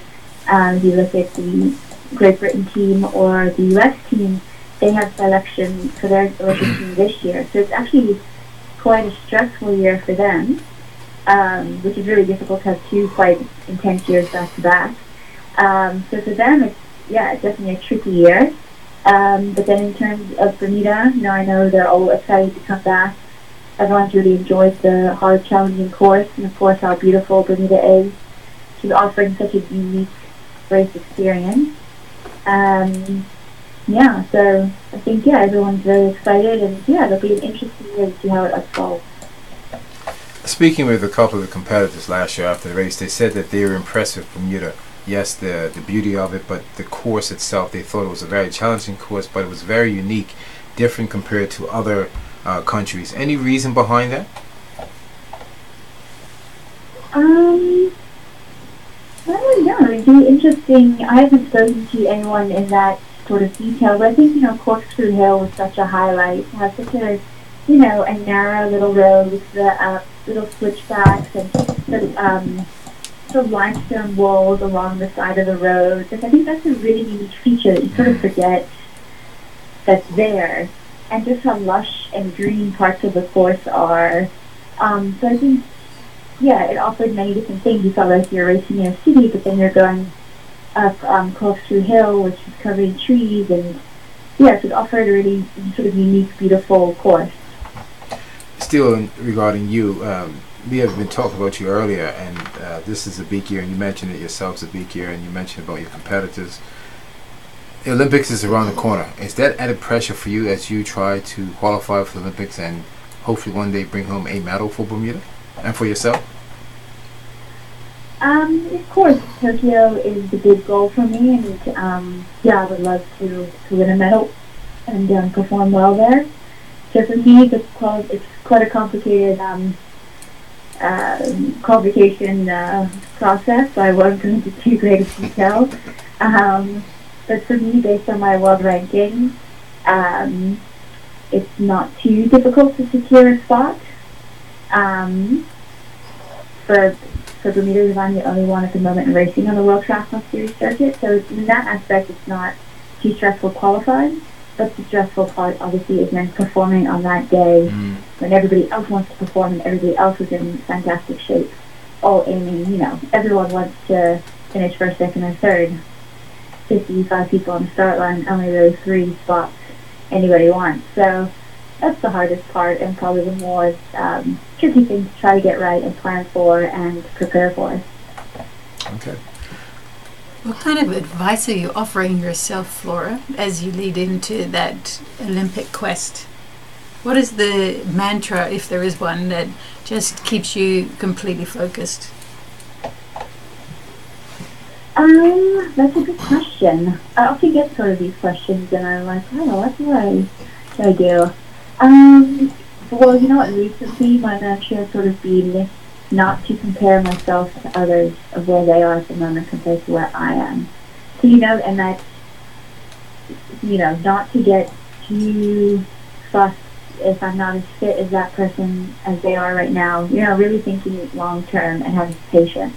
if you look at the Great Britain team or the US team, they have selection for their Olympic team this year. So it's actually quite a stressful year for them, which is really difficult to have two quite intense years back to back. So for them, it's definitely a tricky year. But then in terms of Bermuda, I know they're all excited to come back. Everyone's really enjoyed the hard, challenging course, and of course how beautiful Bermuda is. She's offering such a unique race experience. So I think everyone's very excited, and it'll be an interesting year to see how it unfolds. Speaking with a couple of the competitors last year after the race, they said that they were impressed with Bermuda. Yes, the beauty of it, but the course itself, they thought it was a very challenging course, but it was very unique, different compared to other countries. Any reason behind that? I don't know. It'd be interesting. I haven't spoken to anyone in that sort of detail, but I think, Corkscrew Hill was such a highlight. It has such a, a narrow little road with the little switchbacks and the limestone walls along the side of the road. I think that's a really unique feature that you sort of forget that's there, and just how lush and green parts of the course are. So I think, it offered many different things. You felt like you're racing in a city, but then you're going up Corkscrew Hill, which is covered in trees, and so it offered a really sort of unique, beautiful course. Still regarding you, we have been talking about you earlier, and this is a big year, and you mentioned it yourself, it's a big year, and you mentioned about your competitors. The Olympics is around the corner. Is that added pressure for you as you try to qualify for the Olympics and hopefully one day bring home a medal for Bermuda and for yourself? Of course, Tokyo is the big goal for me, and I would love to win a medal and perform well there. So for me, it's quite a complicated qualification process, so I won't go into too great a detail. But for me, based on my world ranking, um, it's not too difficult to secure a spot. Um, for for Bermuda, because I'm the only one at the moment racing on the World Triathlon Series circuit. So in that aspect, it's not too stressful qualifying. But the stressful part, obviously, is then performing on that day when everybody else wants to perform and everybody else is in fantastic shape. All aiming, everyone wants to finish first, second, or third. 55 people on the start line, only really 3 spots anybody wants. So that's the hardest part and probably the more tricky thing to try to get right and plan for and prepare for. Okay. What kind of advice are you offering yourself, Flora, as you lead into that Olympic quest? What is the mantra, if there is one, that just keeps you completely focused? That's a good question. I often get sort of these questions and I'm like, oh, what do I do? Well, you know what, recently my mantra has sort of been not to compare myself to others of where they are at the moment compared to where I am. So, and that, not to get too fussed if I'm not as fit as that person as they are right now, really thinking long term and having patience.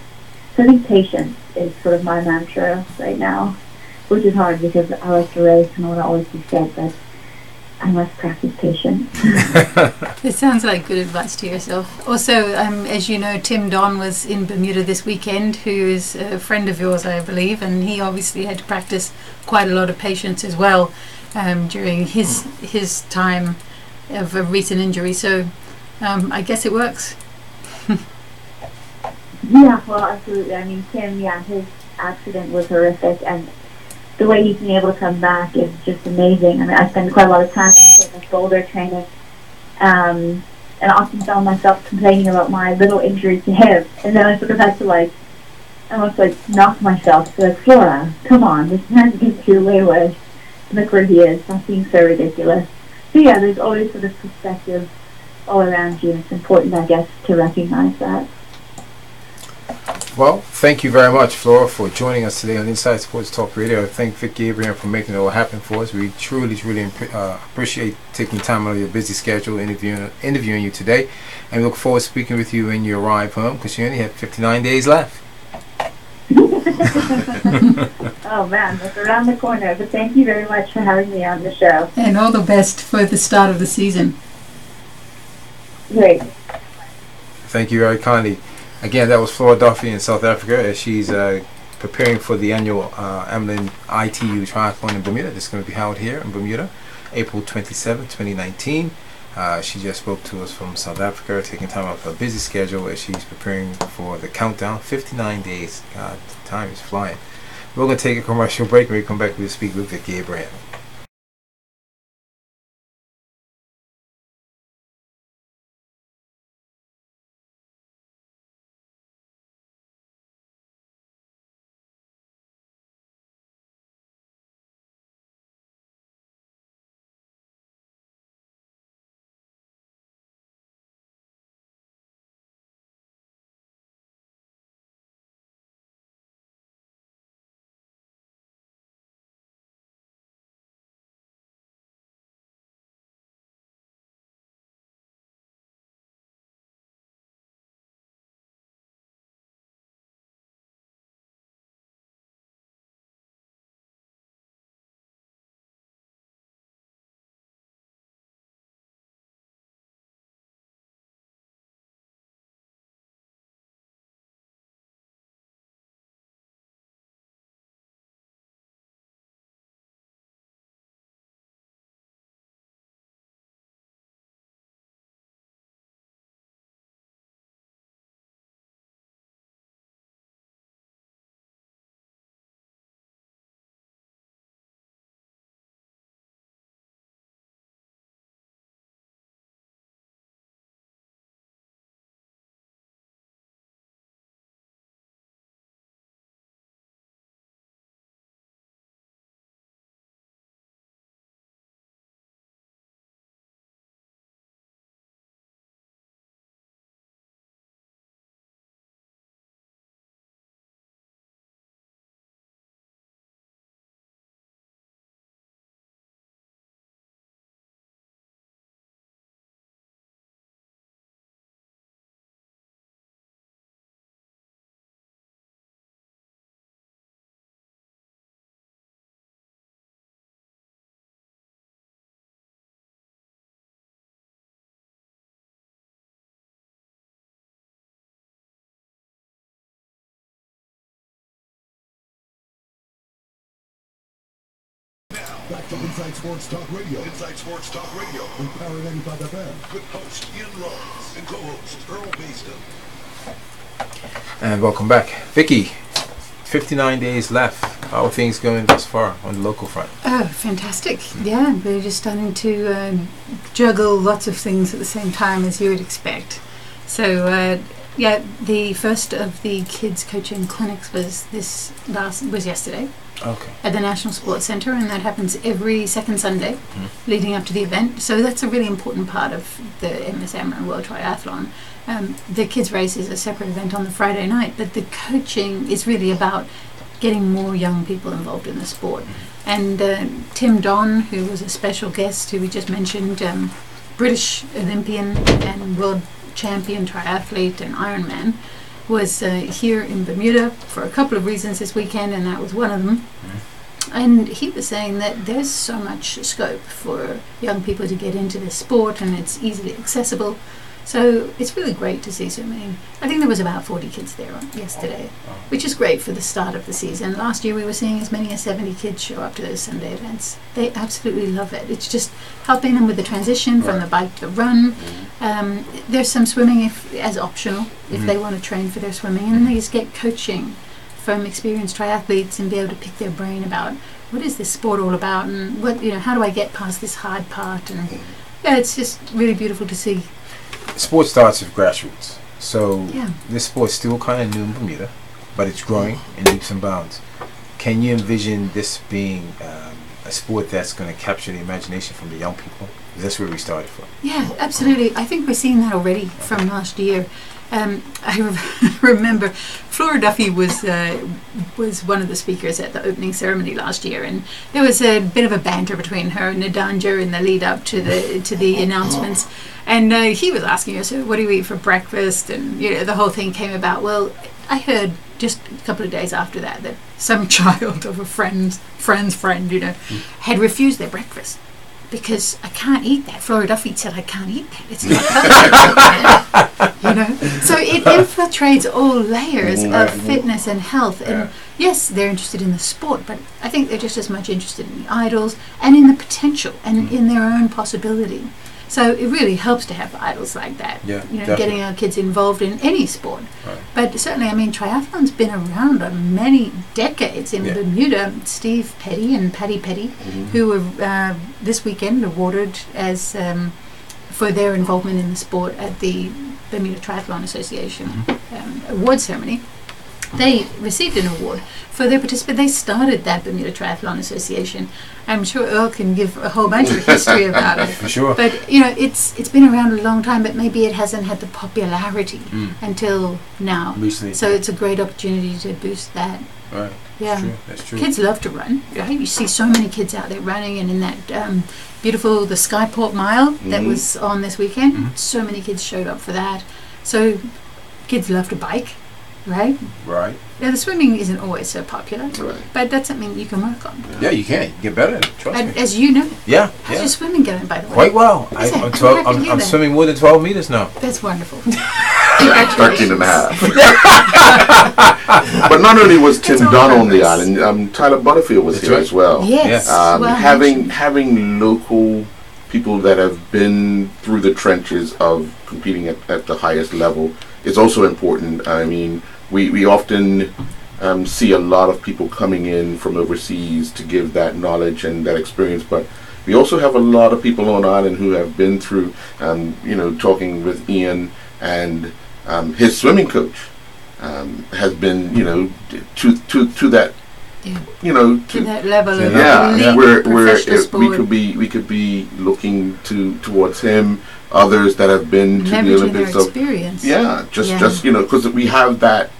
So I think patience is sort of my mantra right now, which is hard because I like to race and I want to always be fit, but I must practice patience. It sounds like good advice to yourself. Also, as you know, Tim Don was in Bermuda this weekend, who is a friend of yours, I believe, and he obviously had to practice quite a lot of patience as well during his time of a recent injury. So I guess it works. Yeah, well, absolutely. I mean, Tim, his accident was horrific, and the way he's been able to come back is just amazing. I mean, I spend quite a lot of time with boulder training, and I often found myself complaining about my little injury to him, and then I sort of had to almost knock myself to Flora, come on, this man's getting you way worse. Look where he is, not being so ridiculous. So yeah, there's always sort of perspective all around you, and it's important, I guess, to recognize that. Well, thank you very much, Flora, for joining us today on Inside Sports Talk Radio. Thank Vic Gabriel for making it all happen for us. We truly appreciate taking time out of your busy schedule interviewing you today. And we look forward to speaking with you when you arrive home, because you only have 59 days left. Oh man, that's around the corner. But thank you very much for having me on the show. And all the best for the start of the season. Great. Thank you very kindly. Again, that was Flora Duffy in South Africa as she's preparing for the annual Amlin ITU Triathlon in Bermuda. This is going to be held here in Bermuda, April 27, 2019. She just spoke to us from South Africa, taking time off her busy schedule as she's preparing for the countdown. 59 days. God, time is flying. We're going to take a commercial break. When we come back, we'll speak with Vicky Abraham. Back to Inside Sports Talk Radio. Inside Sports Talk Radio. On Power 95 FM. With host Ian Rollins and co-host Earl Baston. And welcome back. Vicky, 59 days left. How are things going thus far on the local front? Oh, fantastic. Yeah, we're just starting to juggle lots of things at the same time as you would expect. So, yeah, the first of the kids coaching clinics was yesterday. Okay. At the National Sports Centre, and that happens every second Sunday leading up to the event. So that's a really important part of the MSM and World Triathlon. The kids race is a separate event on the Friday night, but the coaching is really about getting more young people involved in the sport. And Tim Don, who was a special guest, who we just mentioned, British Olympian and world champion triathlete and Ironman, was here in Bermuda for a couple of reasons this weekend, and that was one of them. And he was saying that there's so much scope for young people to get into this sport, and it's easily accessible. So it's really great to see so many. I think there was about 40 kids there yesterday, which is great for the start of the season. Last year we were seeing as many as 70 kids show up to those Sunday events. They absolutely love it. It's just helping them with the transition from the bike to run. There's some swimming as optional if they want to train for their swimming, and then they just get coaching from experienced triathletes and be able to pick their brain about what is this sport all about, and what, how do I get past this hard part. And yeah, it's just really beautiful to see. Sport starts with grassroots. So Yeah. this sport's still kind of new in Bermuda, but it's growing in leaps and bounds. Can you envision this being a sport that's going to capture the imagination from the young people? That's where we started from. Yeah, absolutely. I think we're seeing that already from last year. I remember Flora Duffy was one of the speakers at the opening ceremony last year, and there was a bit of a banter between her and Nadanja in the lead up to the announcements. And he was asking her, so what do you eat for breakfast? And the whole thing came about. Well, I heard just a couple of days after that some child of a friend's friend, had refused their breakfast. Because I can't eat that. Flora Duffy said, I can't eat that. It's not healthy. So it infiltrates all layers of fitness and health. And yes, they're interested in the sport, but I think they're just as much interested in the idols and in the potential and in their own possibility. So it really helps to have idols like that. Yeah, getting our kids involved in any sport. Right. But certainly, triathlon's been around many decades in Bermuda. Steve Petty and Patty Petty, who were this weekend awarded as for their involvement in the sport at the Bermuda Triathlon Association award ceremony. They received an award for their participation. They started that Bermuda Triathlon Association. I'm sure Earl can give a whole bunch of history about it. For sure. But it's been around a long time, but maybe it hasn't had the popularity until now. Recently. So it's a great opportunity to boost that. Right. Yeah. That's true. Kids love to run. Right? You see so many kids out there running, and in that beautiful the Skyport Mile that was on this weekend, so many kids showed up for that. So kids love to bike. Right? Right. Now, the swimming isn't always so popular, but that's something you can work on. Yeah, you can. You get better at it. Trust me. As you know. Yeah. How's your swimming going, by the way? Quite well. Is it? I'm Glad to hear that. swimming more than 12 meters now. That's wonderful. 13 and a half. But not only was Tim Dunn on the island, Tyler Butterfield was here as well. Yes. Having local people that have been through the trenches of competing at the highest level is also important. I mean, we often see a lot of people coming in from overseas to give that knowledge and that experience, but we also have a lot of people on island who have been through, talking with Ian, and his swimming coach has been, to that, to that level of where we could be looking towards him. Others that have been to the Olympics, experience. Just because we have that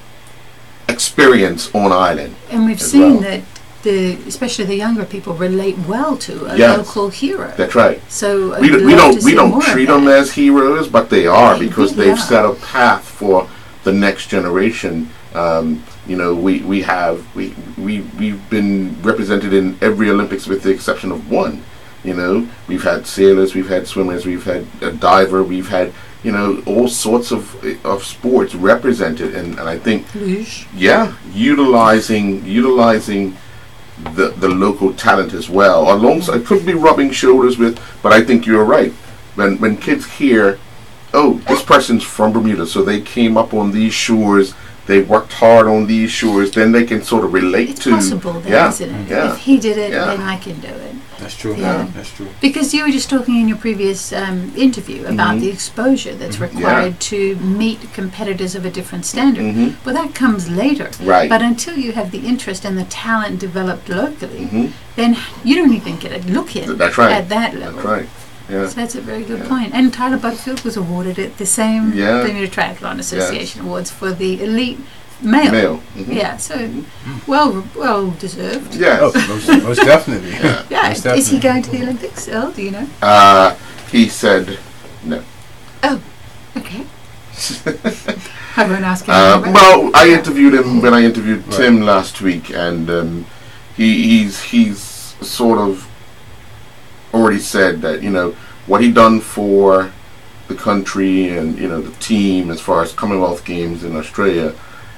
experience on island, and we've seen that especially the younger people relate well to a local hero. That's right. So we don't treat them as heroes, but they are, because they've set a path for the next generation. We've been represented in every Olympics with the exception of one. We've had sailors, we've had swimmers, we've had a diver, we've had all sorts of sports represented, and I think luge. utilizing the local talent as well. Alongside, it could be rubbing shoulders with, but I think you're right. When kids hear, oh, this person's from Bermuda, so they came up on these shores, they worked hard on these shores, then they can sort of relate It's to. possible, then, yeah, isn't it? yeah. If he did it, Yeah. then I can do it. That's true. Yeah. That's true. Because you were just talking in your previous interview about the exposure that's required to meet competitors of a different standard. Well, that comes later. Right. But until you have the interest and the talent developed locally, then you don't even get a look in That's right. at that level. That's right. Yeah. So that's a very good point. And Tyler Butterfield was awarded at the same Yeah. Bermuda Triathlon Association Awards for the elite male. Yeah, so well deserved. Yes. Oh, most definitely. Yeah. Yeah, Most is he definitely. going to the Olympics? Earl, do you know? He said no. Oh, okay. I won't ask him. about it. Well, I interviewed him when I interviewed Tim last week, and he's sort of already said that what he done for the country and the team as far as Commonwealth Games in Australia.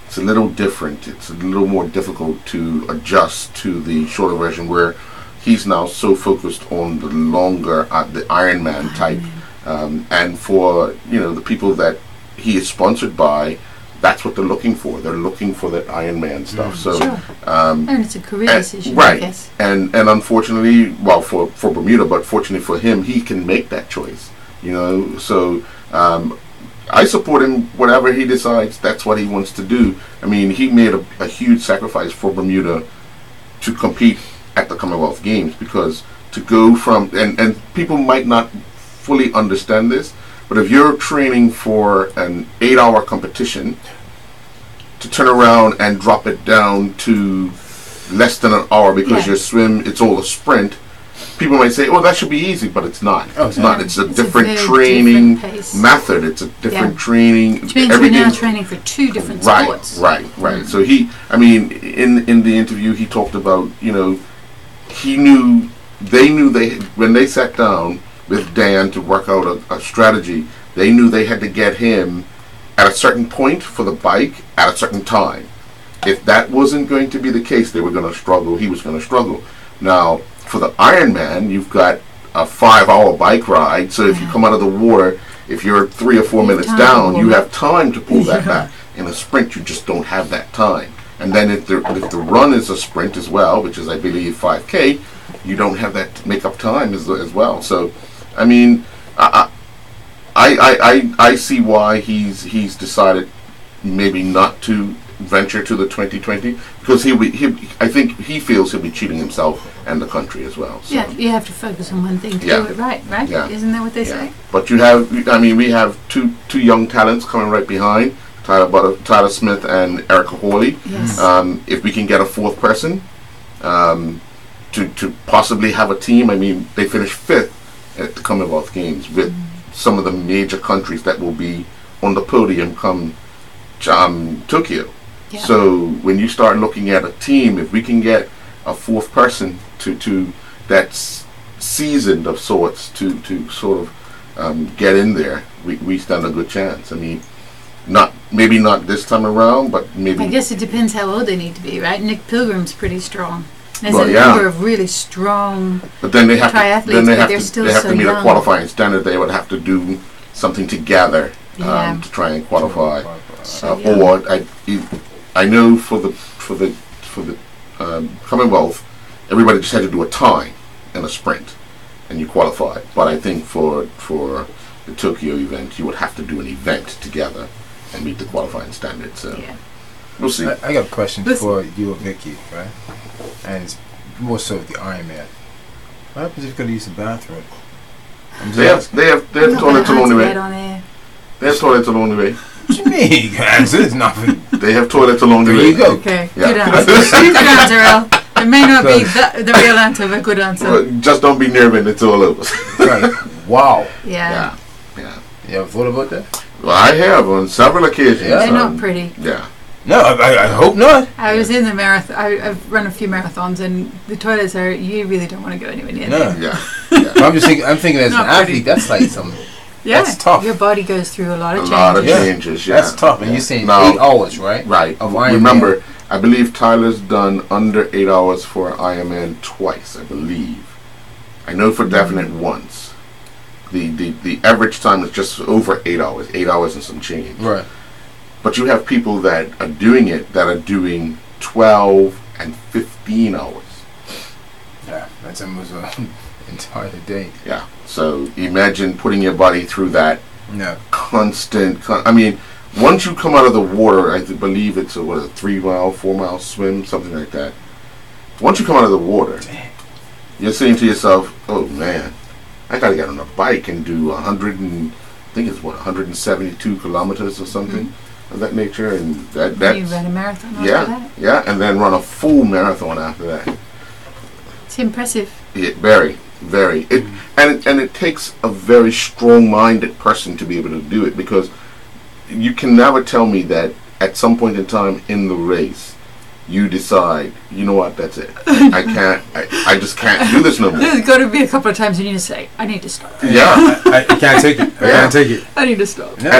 It's a little different. It's a little more difficult to adjust to the shorter version, where he's now so focused on the longer, the Ironman type, and for the people that he is sponsored by, that's what they're looking for. They're looking for that Ironman stuff. So, Sure. And it's a career decision, I right? guess. And unfortunately, well, for Bermuda, but fortunately for him, he can make that choice. So. I support him, whatever he decides, that's what he wants to do. I mean, he made a huge sacrifice for Bermuda to compete at the Commonwealth Games, because to go from, and people might not fully understand this, but if you're training for an 8-hour competition, to turn around and drop it down to less than an hour because your swim, it's all a sprint, people might say, "Oh, that should be easy," but it's not. Oh, it's not. It's a It's a different very training different pace. method. It's a different training. Which means you're now training for two different sports. Right. So in the interview, he talked about, they knew when they sat down with Dan to work out a strategy, they knew they had to get him at a certain point for the bike at a certain time. If that wasn't going to be the case, they were going to struggle. He was going to struggle. Now, for the Ironman, you've got a 5-hour bike ride, so if you come out of the water, if you're 3 or 4 minutes down, you have time to pull that back. In a sprint, you just don't have that time. And then if the run is a sprint as well, which is, I believe, 5K, you don't have that make-up time as well. So, I mean, I see why he's decided maybe not to venture to the 2020, because I think he feels he'll be cheating himself and the country as well. So. Yeah, you have to focus on one thing to Yeah. do it right? Yeah. Isn't that what they Yeah. say? But we have two young talents coming right behind, Tyler Smith and Erica Hawley. Yes. If we can get a fourth person, to possibly have a team. I mean, they finished 5th at the Commonwealth Games with some of the major countries that will be on the podium come Tokyo. Yeah. So when you start looking at a team, if we can get a fourth person to that's seasoned of sorts to sort of get in there, we stand a good chance. I mean, maybe not this time around, but maybe. I guess it depends how old they need to be, right? Nick Pilgrim's pretty strong. There's Well, a yeah. number of really strong But then they have triathletes, to. Then they but have they're to. still They have so to meet young. a qualifying standard. They would have to do something together Yeah. to try and qualify. So young. Or I know for the Commonwealth, everybody just had to do a time and a sprint, and you qualify. But I think for the Tokyo event, you would have to do an event together and meet the qualifying standards. So Yeah. we'll see. I got a question Listen. for you or Vicky, right? And it's more so with the Ironman. What happens if you're going to use the bathroom? I'm just They asking. have toilets along the way. On air. They have toilets along the way. What you mean? You can answer. It's nothing. They have toilets along the There way. you go. Okay, Yeah. good answer. Good answer, Al. It may not be the real answer, but good answer. Well, just don't be near when it's all over. Right. Wow. Yeah. Yeah. You ever thought about that? Well, I have on several occasions. Yeah. They're not pretty. Yeah. No, I hope not. I was in the marathon. I've run a few marathons, and the toilets are. You really don't want to go anywhere near No. them. Yeah. But I'm just thinking. I'm thinking as an Not pretty. athlete, that's like some. Yeah, That's tough. Your body goes through a lot A of lot of changes. Yeah. changes. Yeah. That's tough. And Yeah. you're saying Now, 8 hours, right? Right. Of Ironman. Remember, I believe Tyler's done under 8 hours for Ironman twice, I believe. I know for definite once. The average time is just over 8 hours, 8 hours and some change. Right. But you have people that are doing it that are doing 12 and 15 hours. Yeah, that's almost an entire day. Yeah. So imagine putting your body through that Yeah. constant. I mean, once you come out of the water, I believe it's a 3-mile, 4-mile swim, something like that. Once you come out of the water, you're saying to yourself, "Oh man, I gotta get on a bike and do 100 and I think it's 172 kilometers or something of that nature." And that You ran a marathon after yeah, that? yeah, and then run a full marathon after that. It's impressive. Very, very. And it takes a very strong-minded person to be able to do it, because you can never tell me that at some point in time in the race you decide, you know what, that's it. I just can't do this no more. There's got to be a couple of times when you just say, I need to stop. Yeah. I can't take it. I can't take it. I need to stop. Yeah.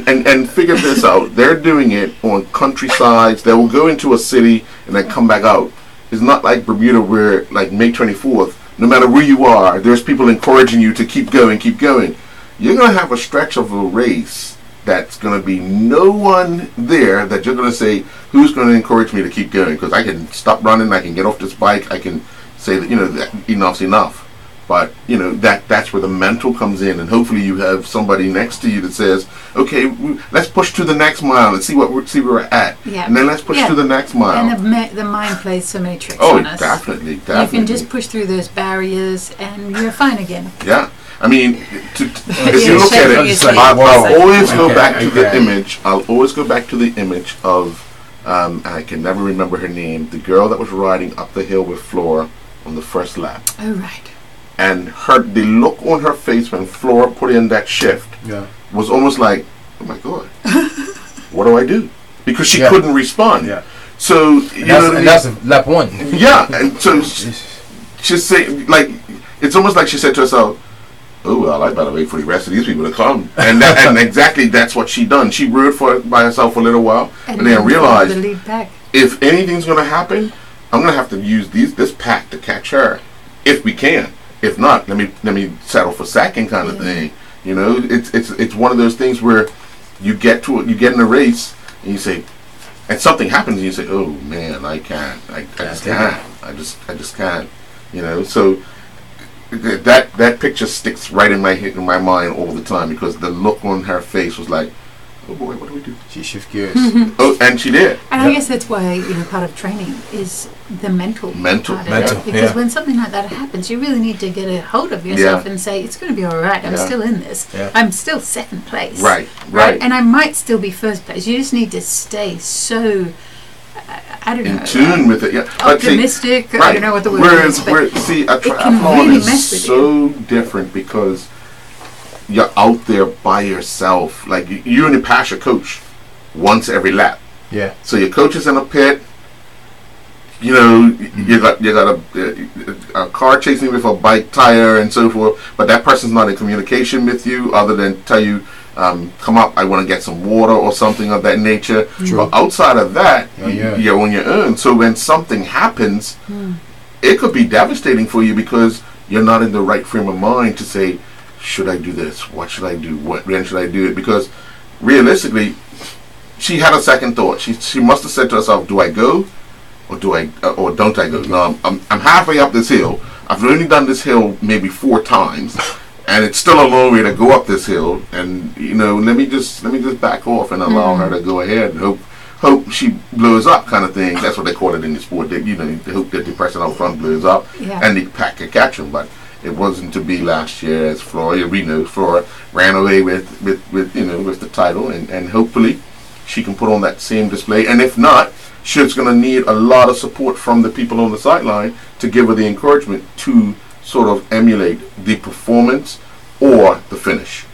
And figure this out. They're doing it on countrysides. They will go into a city and then come back out. It's not like Bermuda where, like May 24th, no matter where you are, there's people encouraging you to keep going, keep going. You're going to have a stretch of a race that's going to be no one there that you're going to say, who's going to encourage me to keep going? Because I can stop running, I can get off this bike, I can say that, that enough's enough. But, that's where the mental comes in, and hopefully you have somebody next to you that says, okay, let's push to the next mile and see where we're at. Yeah. And then let's push to the next mile. And the mind plays so many tricks Oh, on us. definitely. You can just push through those barriers and you're fine again. Yeah. I mean, if you You're look at shaking it, yourself. I'll always go Okay, back to the okay. image. I'll always go back to the image of, I can never remember her name, the girl that was riding up the hill with Flora on the first lap. Oh, right. And the look on her face when Flora put in that shift was almost like, oh my God, what do I do? Because she couldn't respond. Yeah. So, that's lap one. Yeah, and so she's saying, like, it's almost like she said to herself, oh, well, I better wait for the rest of these people to come. And exactly that's what she done. She rode by herself for a little while and then realized, the lead back. if anything's going to happen, I'm going to have to use this pack to catch her, if we can. If not, let me settle for second kind of thing. It's one of those things where you get in a race and you say, and something happens and you say, oh man, I can't. I just can't. I just can't. So that picture sticks right in my mind all the time, because the look on her face was like, oh boy, what do we do? She shift gears. Oh, and she did. And I guess that's why part of training is the mental part of it. Because when something like that happens, you really need to get a hold of yourself and say, it's going to be all right. I'm still in this. Yeah. I'm still second place. Right. And I might still be first place. You just need to stay so, I don't know, in tune with it. Yeah. optimistic. But see, I don't know what the word is. But a triathlon really is mess with so different, because you're out there by yourself. Like, you only pass your coach once every lap. Yeah. So your coach is in a pit. You got a car chasing you with a bike tire and so forth, but that person's not in communication with you other than tell you, come up, I want to get some water or something of that nature. True. But outside of that, Yeah. you're on your own. So when something happens, it could be devastating for you, because you're not in the right frame of mind to say, should I do this? What should I do? When should I do it? Because realistically, she had a second thought. She must have said to herself, do I go or don't I go? Now, I'm halfway up this hill. I've only done this hill maybe 4 times, and it's still a long way to go up this hill. And let me just back off and allow her to go ahead and hope she blows up, kind of thing. That's what they call it in the sport. They hope that the person out front blows up and the pack can catch them. But it wasn't to be last year, as Flora ran away with the title, and hopefully she can put on that same display. And if not, she's going to need a lot of support from the people on the sideline to give her the encouragement to sort of emulate the performance or the finish.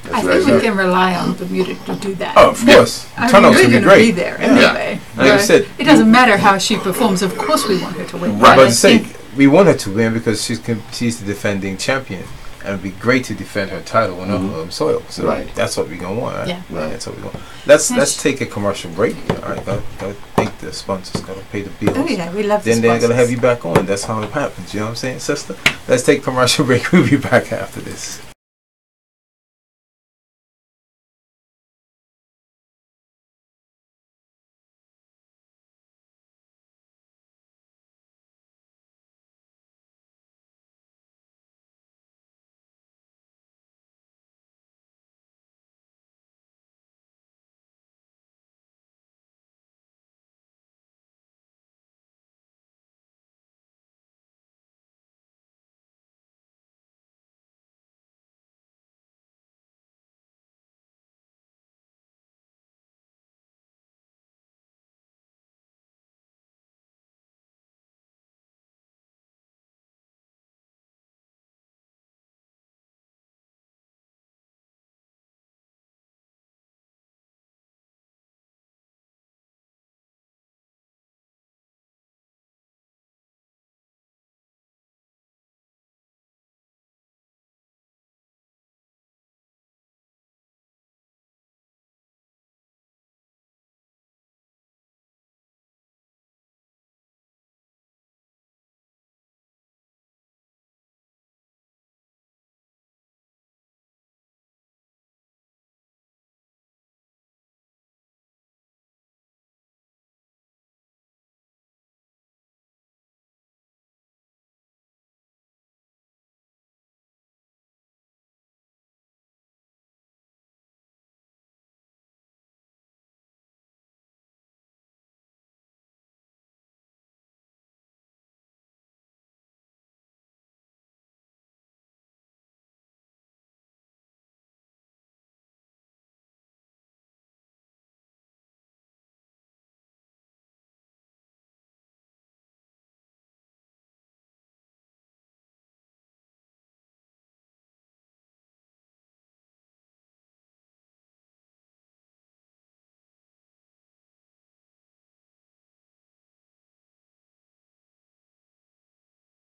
I think we can rely on Bermuda to do that. Oh, of course. I Turnout's mean, going we're to be going to great. be there anyway. Like I said, it doesn't matter how she performs. Of course, we want her to win. Right. But say we want her to win because she's the defending champion, and it'd be great to defend her title on her home soil. So Right. that's what we're gonna want, right? Yeah. Right. That's what we're going. Let's take a commercial break. All right, gotta thank the sponsors. Gotta pay the bills. Oh yeah, we love Then the they're gonna have sponsors. you back on. That's how it happens. You know what I'm saying, sister? Let's take a commercial break. We'll be back after this.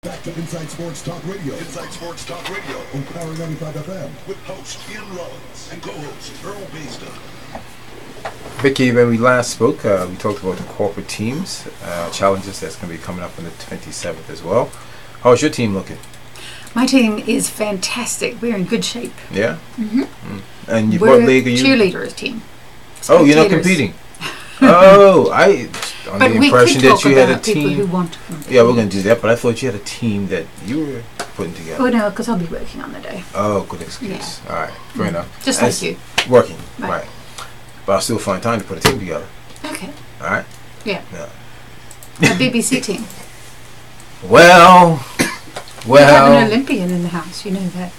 Back to Inside Sports Talk Radio. Inside Sports Talk Radio on Power 95 FM with host Ian Rollins and co-host Earl Baisden. Vicky, when we last spoke, we talked about the corporate teams challenges that's going to be coming up on the 27th as well. How's your team looking? My team is fantastic. We're in good shape. Yeah. Mm-hmm. And We're what league are you? cheerleaders team. Oh, you're not Spectators. competing. Oh, I on But the we impression could that talk you had a about people team. who want to compete. Yeah, we're going to do that, but I thought you had a team that you were putting together. Oh no, because I'll be working on the day. Oh, good excuse. All right, fair enough. Just That's like you. Working, Right. right. But I'll still find time to put a team together. Okay. All right. Yeah. Yeah. A BBC team. Well, We have an Olympian in the house. You know that.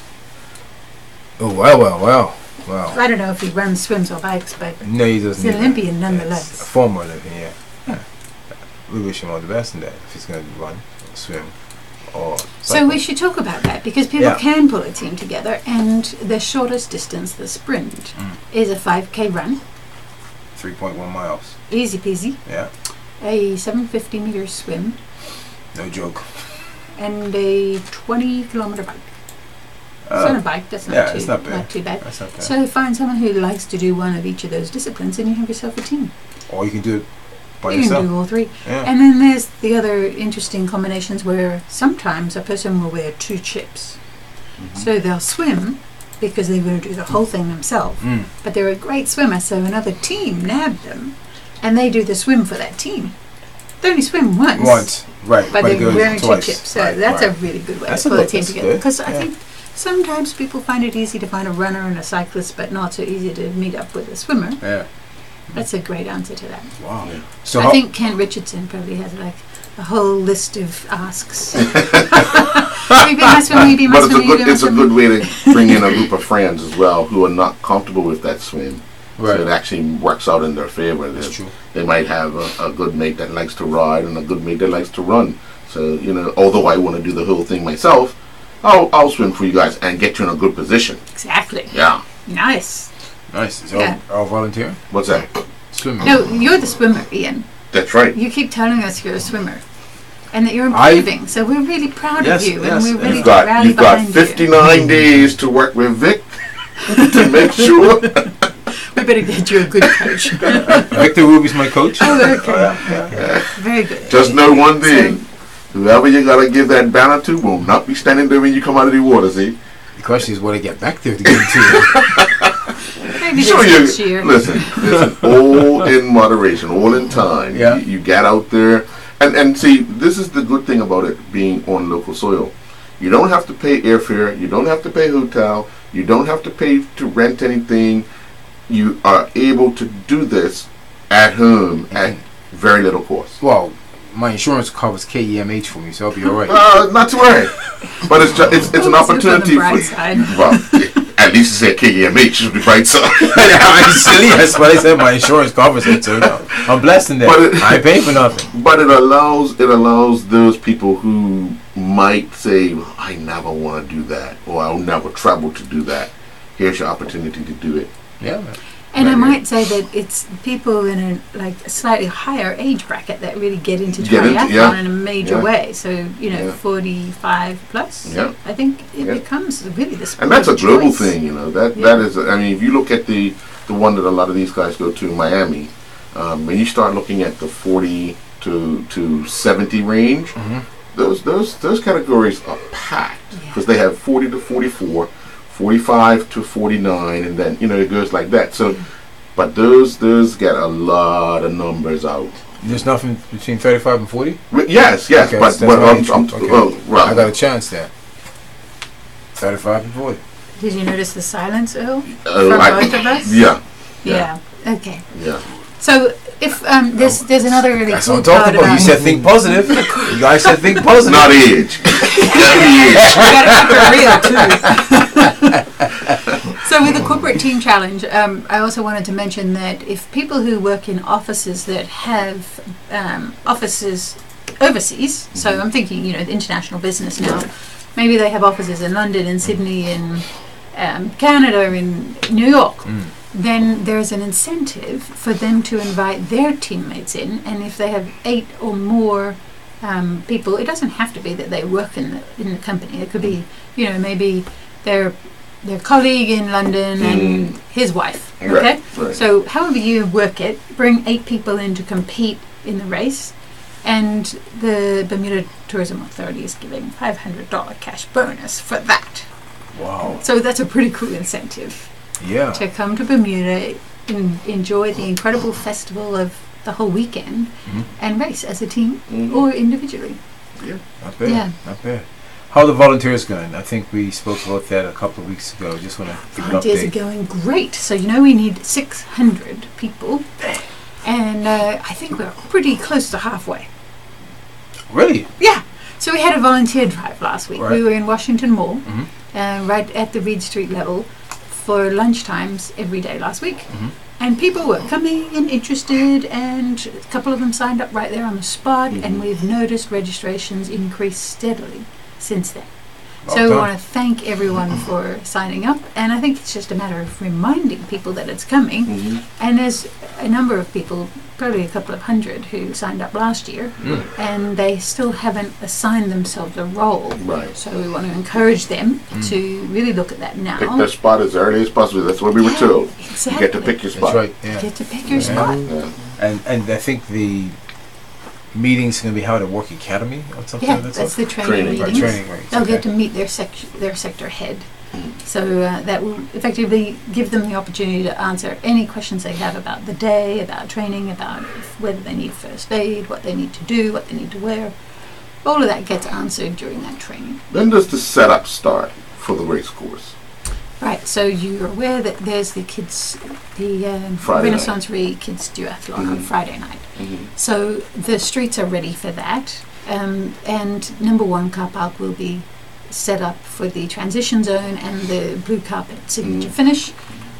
Oh, well. I don't know if he runs, swims, or bikes, but No, he doesn't. he's need an that. Olympian Yes, nonetheless. a former Olympian, yeah. We wish him all the best in that. If he's going to run, or swim, or So cycle. we should talk about that because people Yeah. can pull a team together, and the shortest distance, the sprint, is a 5K run, 3.1 miles. easy peasy, Yeah, a 750 meter swim, no joke. and a 20-kilometer bike. It's not a bike, that's not, yeah, too, it's not bad. too bad. That's not bad. So find someone who likes to do one of each of those disciplines, and you have yourself a team. Or you can do it by You yourself. can do all three. Yeah. And then there's the other interesting combinations where sometimes a person will wear two chips. So they'll swim because they will do the whole thing themselves. But they're a great swimmer, so another team nabbed them and they do the swim for that team. They only swim once. Right. But it they're goes wearing two twice. chips. So Right, that's right. a really good way That's to a pull a good- team that's together. good, Because I yeah. think sometimes people find it easy to find a runner and a cyclist, but not so easy to meet up with a swimmer. Yeah. That's a great answer to that. Wow. Yeah. So I how, think Ken Richardson probably has like a whole list of asks. Will you be my swimmer? Will you be my But swimmer? Will you be my it's a swimmer? good way to bring in a group of friends as well who are not comfortable with that swim. right. So it actually works out in their favor. That's true. They might have a good mate that likes to ride and a good mate that likes to run. So, although I want to do the whole thing myself, I'll swim for you guys and get you in a good position. Exactly. Yeah. Nice. Nice. So Yeah. I'll volunteer. What's that? Swimming. No, you're the swimmer, Ian. That's right. You keep telling us you're a swimmer. and that you're improving. So we're really proud of you, and we're really You've got 59 days to work with Vic to make sure. We better get you a good coach. Victor Ruby's my coach. Oh, okay. Very good. Just know one thing. Whoever you gotta give that banner to will not be standing there when you come out of the water, see? The question is, when I get back there to give it to you. Maybe Sure, next year. listen, all in moderation, all in time. Yeah. You get out there. And see, this is the good thing about it being on local soil. You don't have to pay airfare. You don't have to pay hotel. You don't have to pay to rent anything. You are able to do this at home at very little cost. Well, my insurance covers KEMH for me, so I'll be all right. Not to worry. But it's an opportunity for well, at least it's at KEMH is the bright side. I'm silly. That's what I said. My insurance covers it, so no, I'm blessed in that. I ain't paying for nothing. But it allows those people who might say, I never want to do that, or I'll never travel to do that. Here's your opportunity to do it. Yeah, man. And I might say that it's people in a slightly higher age bracket that really get into triathlon in a major way. So 45 plus. Yeah. I think it becomes really the sport. And that's a global choice. thing, That is. I mean, if you look at the one that a lot of these guys go to in Miami, when you start looking at the 40 to 70 range, those categories are packed because they have 40 to 44. 45 to 49, and then it goes like that. So, but those get a lot of numbers out. There's nothing between 35 and 40. Yes, okay, but I got a chance there. 35 and 40. Did you notice the silence, Earl, from both of us? Yeah. Okay. Yeah. So if there's another really that's cool what I'm talking about. You said think positive. You guys said think positive. Not age. You gotta keep it real too. So with the corporate team challenge, I also wanted to mention that if people who work in offices that have offices overseas, so I'm thinking the international business now, maybe they have offices in London, in Sydney, in Canada, in New York. Then there's an incentive for them to invite their teammates in, and if they have 8 or more people, it doesn't have to be that they work in the company. It could be, maybe their colleague in London and his wife. Okay, right. So however you work it, bring 8 people in to compete in the race, and the Bermuda Tourism Authority is giving $500 cash bonus for that. Wow! So that's a pretty cool incentive. Yeah. To come to Bermuda and enjoy the incredible festival of the whole weekend and race as a team or individually. Yeah. Not bad. Yeah. Not bad. How are the volunteers going? I think we spoke about that a couple of weeks ago. Just want to give an update. Volunteers are going great. So we need 600 people, and I think we're pretty close to halfway. Really? Yeah. So we had a volunteer drive last week. Right. We were in Washington Mall, right at the Reed Street level, for lunchtimes every day last week. And people were coming and interested, and a couple of them signed up right there on the spot, and we've noticed registrations increase steadily since then. So we want to thank everyone for signing up, and I think it's just a matter of reminding people that it's coming. And there's a number of people, probably a couple of hundred, who signed up last year, and they still haven't assigned themselves a role. Right. So we want to encourage them to really look at that now. Pick their spot as early as possible. That's what we were told. Exactly. You get to pick your spot. That's right. Yeah. Get to pick your spot. Yeah. And I think the meeting's going to be held at Work Academy or something. Yeah, like that. that's the training Right, meetings. training right. They'll get to meet their sector head. So that will effectively give them the opportunity to answer any questions they have about the day, about training, about whether they need first aid, what they need to do, what they need to wear. All of that gets answered during that training. When does the setup start for the race course? Right, so you're aware that there's the Renaissance Re Kids Duathlon on Friday night. So the streets are ready for that. And number 1 car park will be set up for the transition zone and the blue carpet signature finish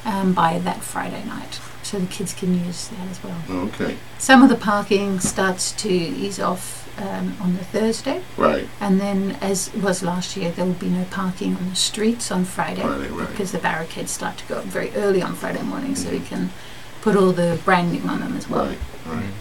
by that Friday night. So the kids can use that as well. Okay. Some of the parking starts to ease off on the Thursday. Right. And then, as it was last year, there will be no parking on the streets on Friday. Right. Because the barricades start to go up very early on Friday morning, so we can put all the branding on them as well. Right.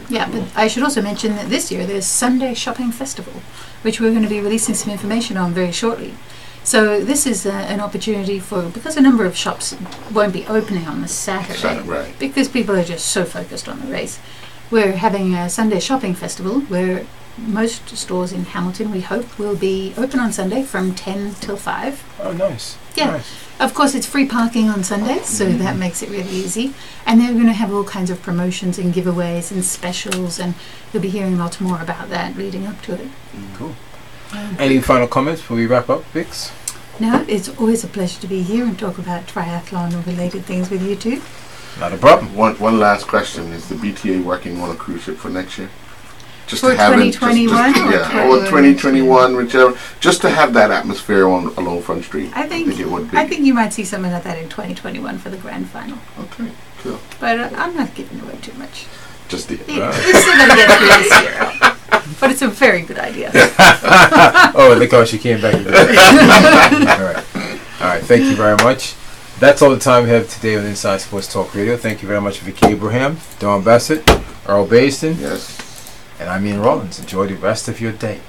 Yeah, but I should also mention that this year there's Sunday Shopping Festival, which we're going to be releasing some information on very shortly. So this is an opportunity because a number of shops won't be opening on the Saturday, Right. because people are just so focused on the race. We're having a Sunday Shopping Festival where most stores in Hamilton, we hope, will be open on Sunday from 10 till 5. Oh, nice. Yeah. Nice. Of course, it's free parking on Sundays, so that makes it really easy. And they're going to have all kinds of promotions and giveaways and specials, and you'll be hearing lots more about that leading up to it. Cool. Any final comments before we wrap up, Vix? No, it's always a pleasure to be here and talk about triathlon and related things with you too. Not a problem. One last question: is the BTA working on a cruise ship for next year? Just For to have 2021 or 2021, whichever. Just to have that atmosphere along Front Street. I think it would be. I think you might see something like that in 2021 for the grand final. Okay, cool. But I'm not giving away too much. Just the. We're still going to get through this year. But it's a very good idea. Oh, look how she came back. All right. Thank you very much. That's all the time we have today on Inside Sports Talk Radio. Thank you very much, Vicky Abraham, Don Bassett, Earl Baston, Yes. and I'm Ian Rollins. Enjoy the rest of your day.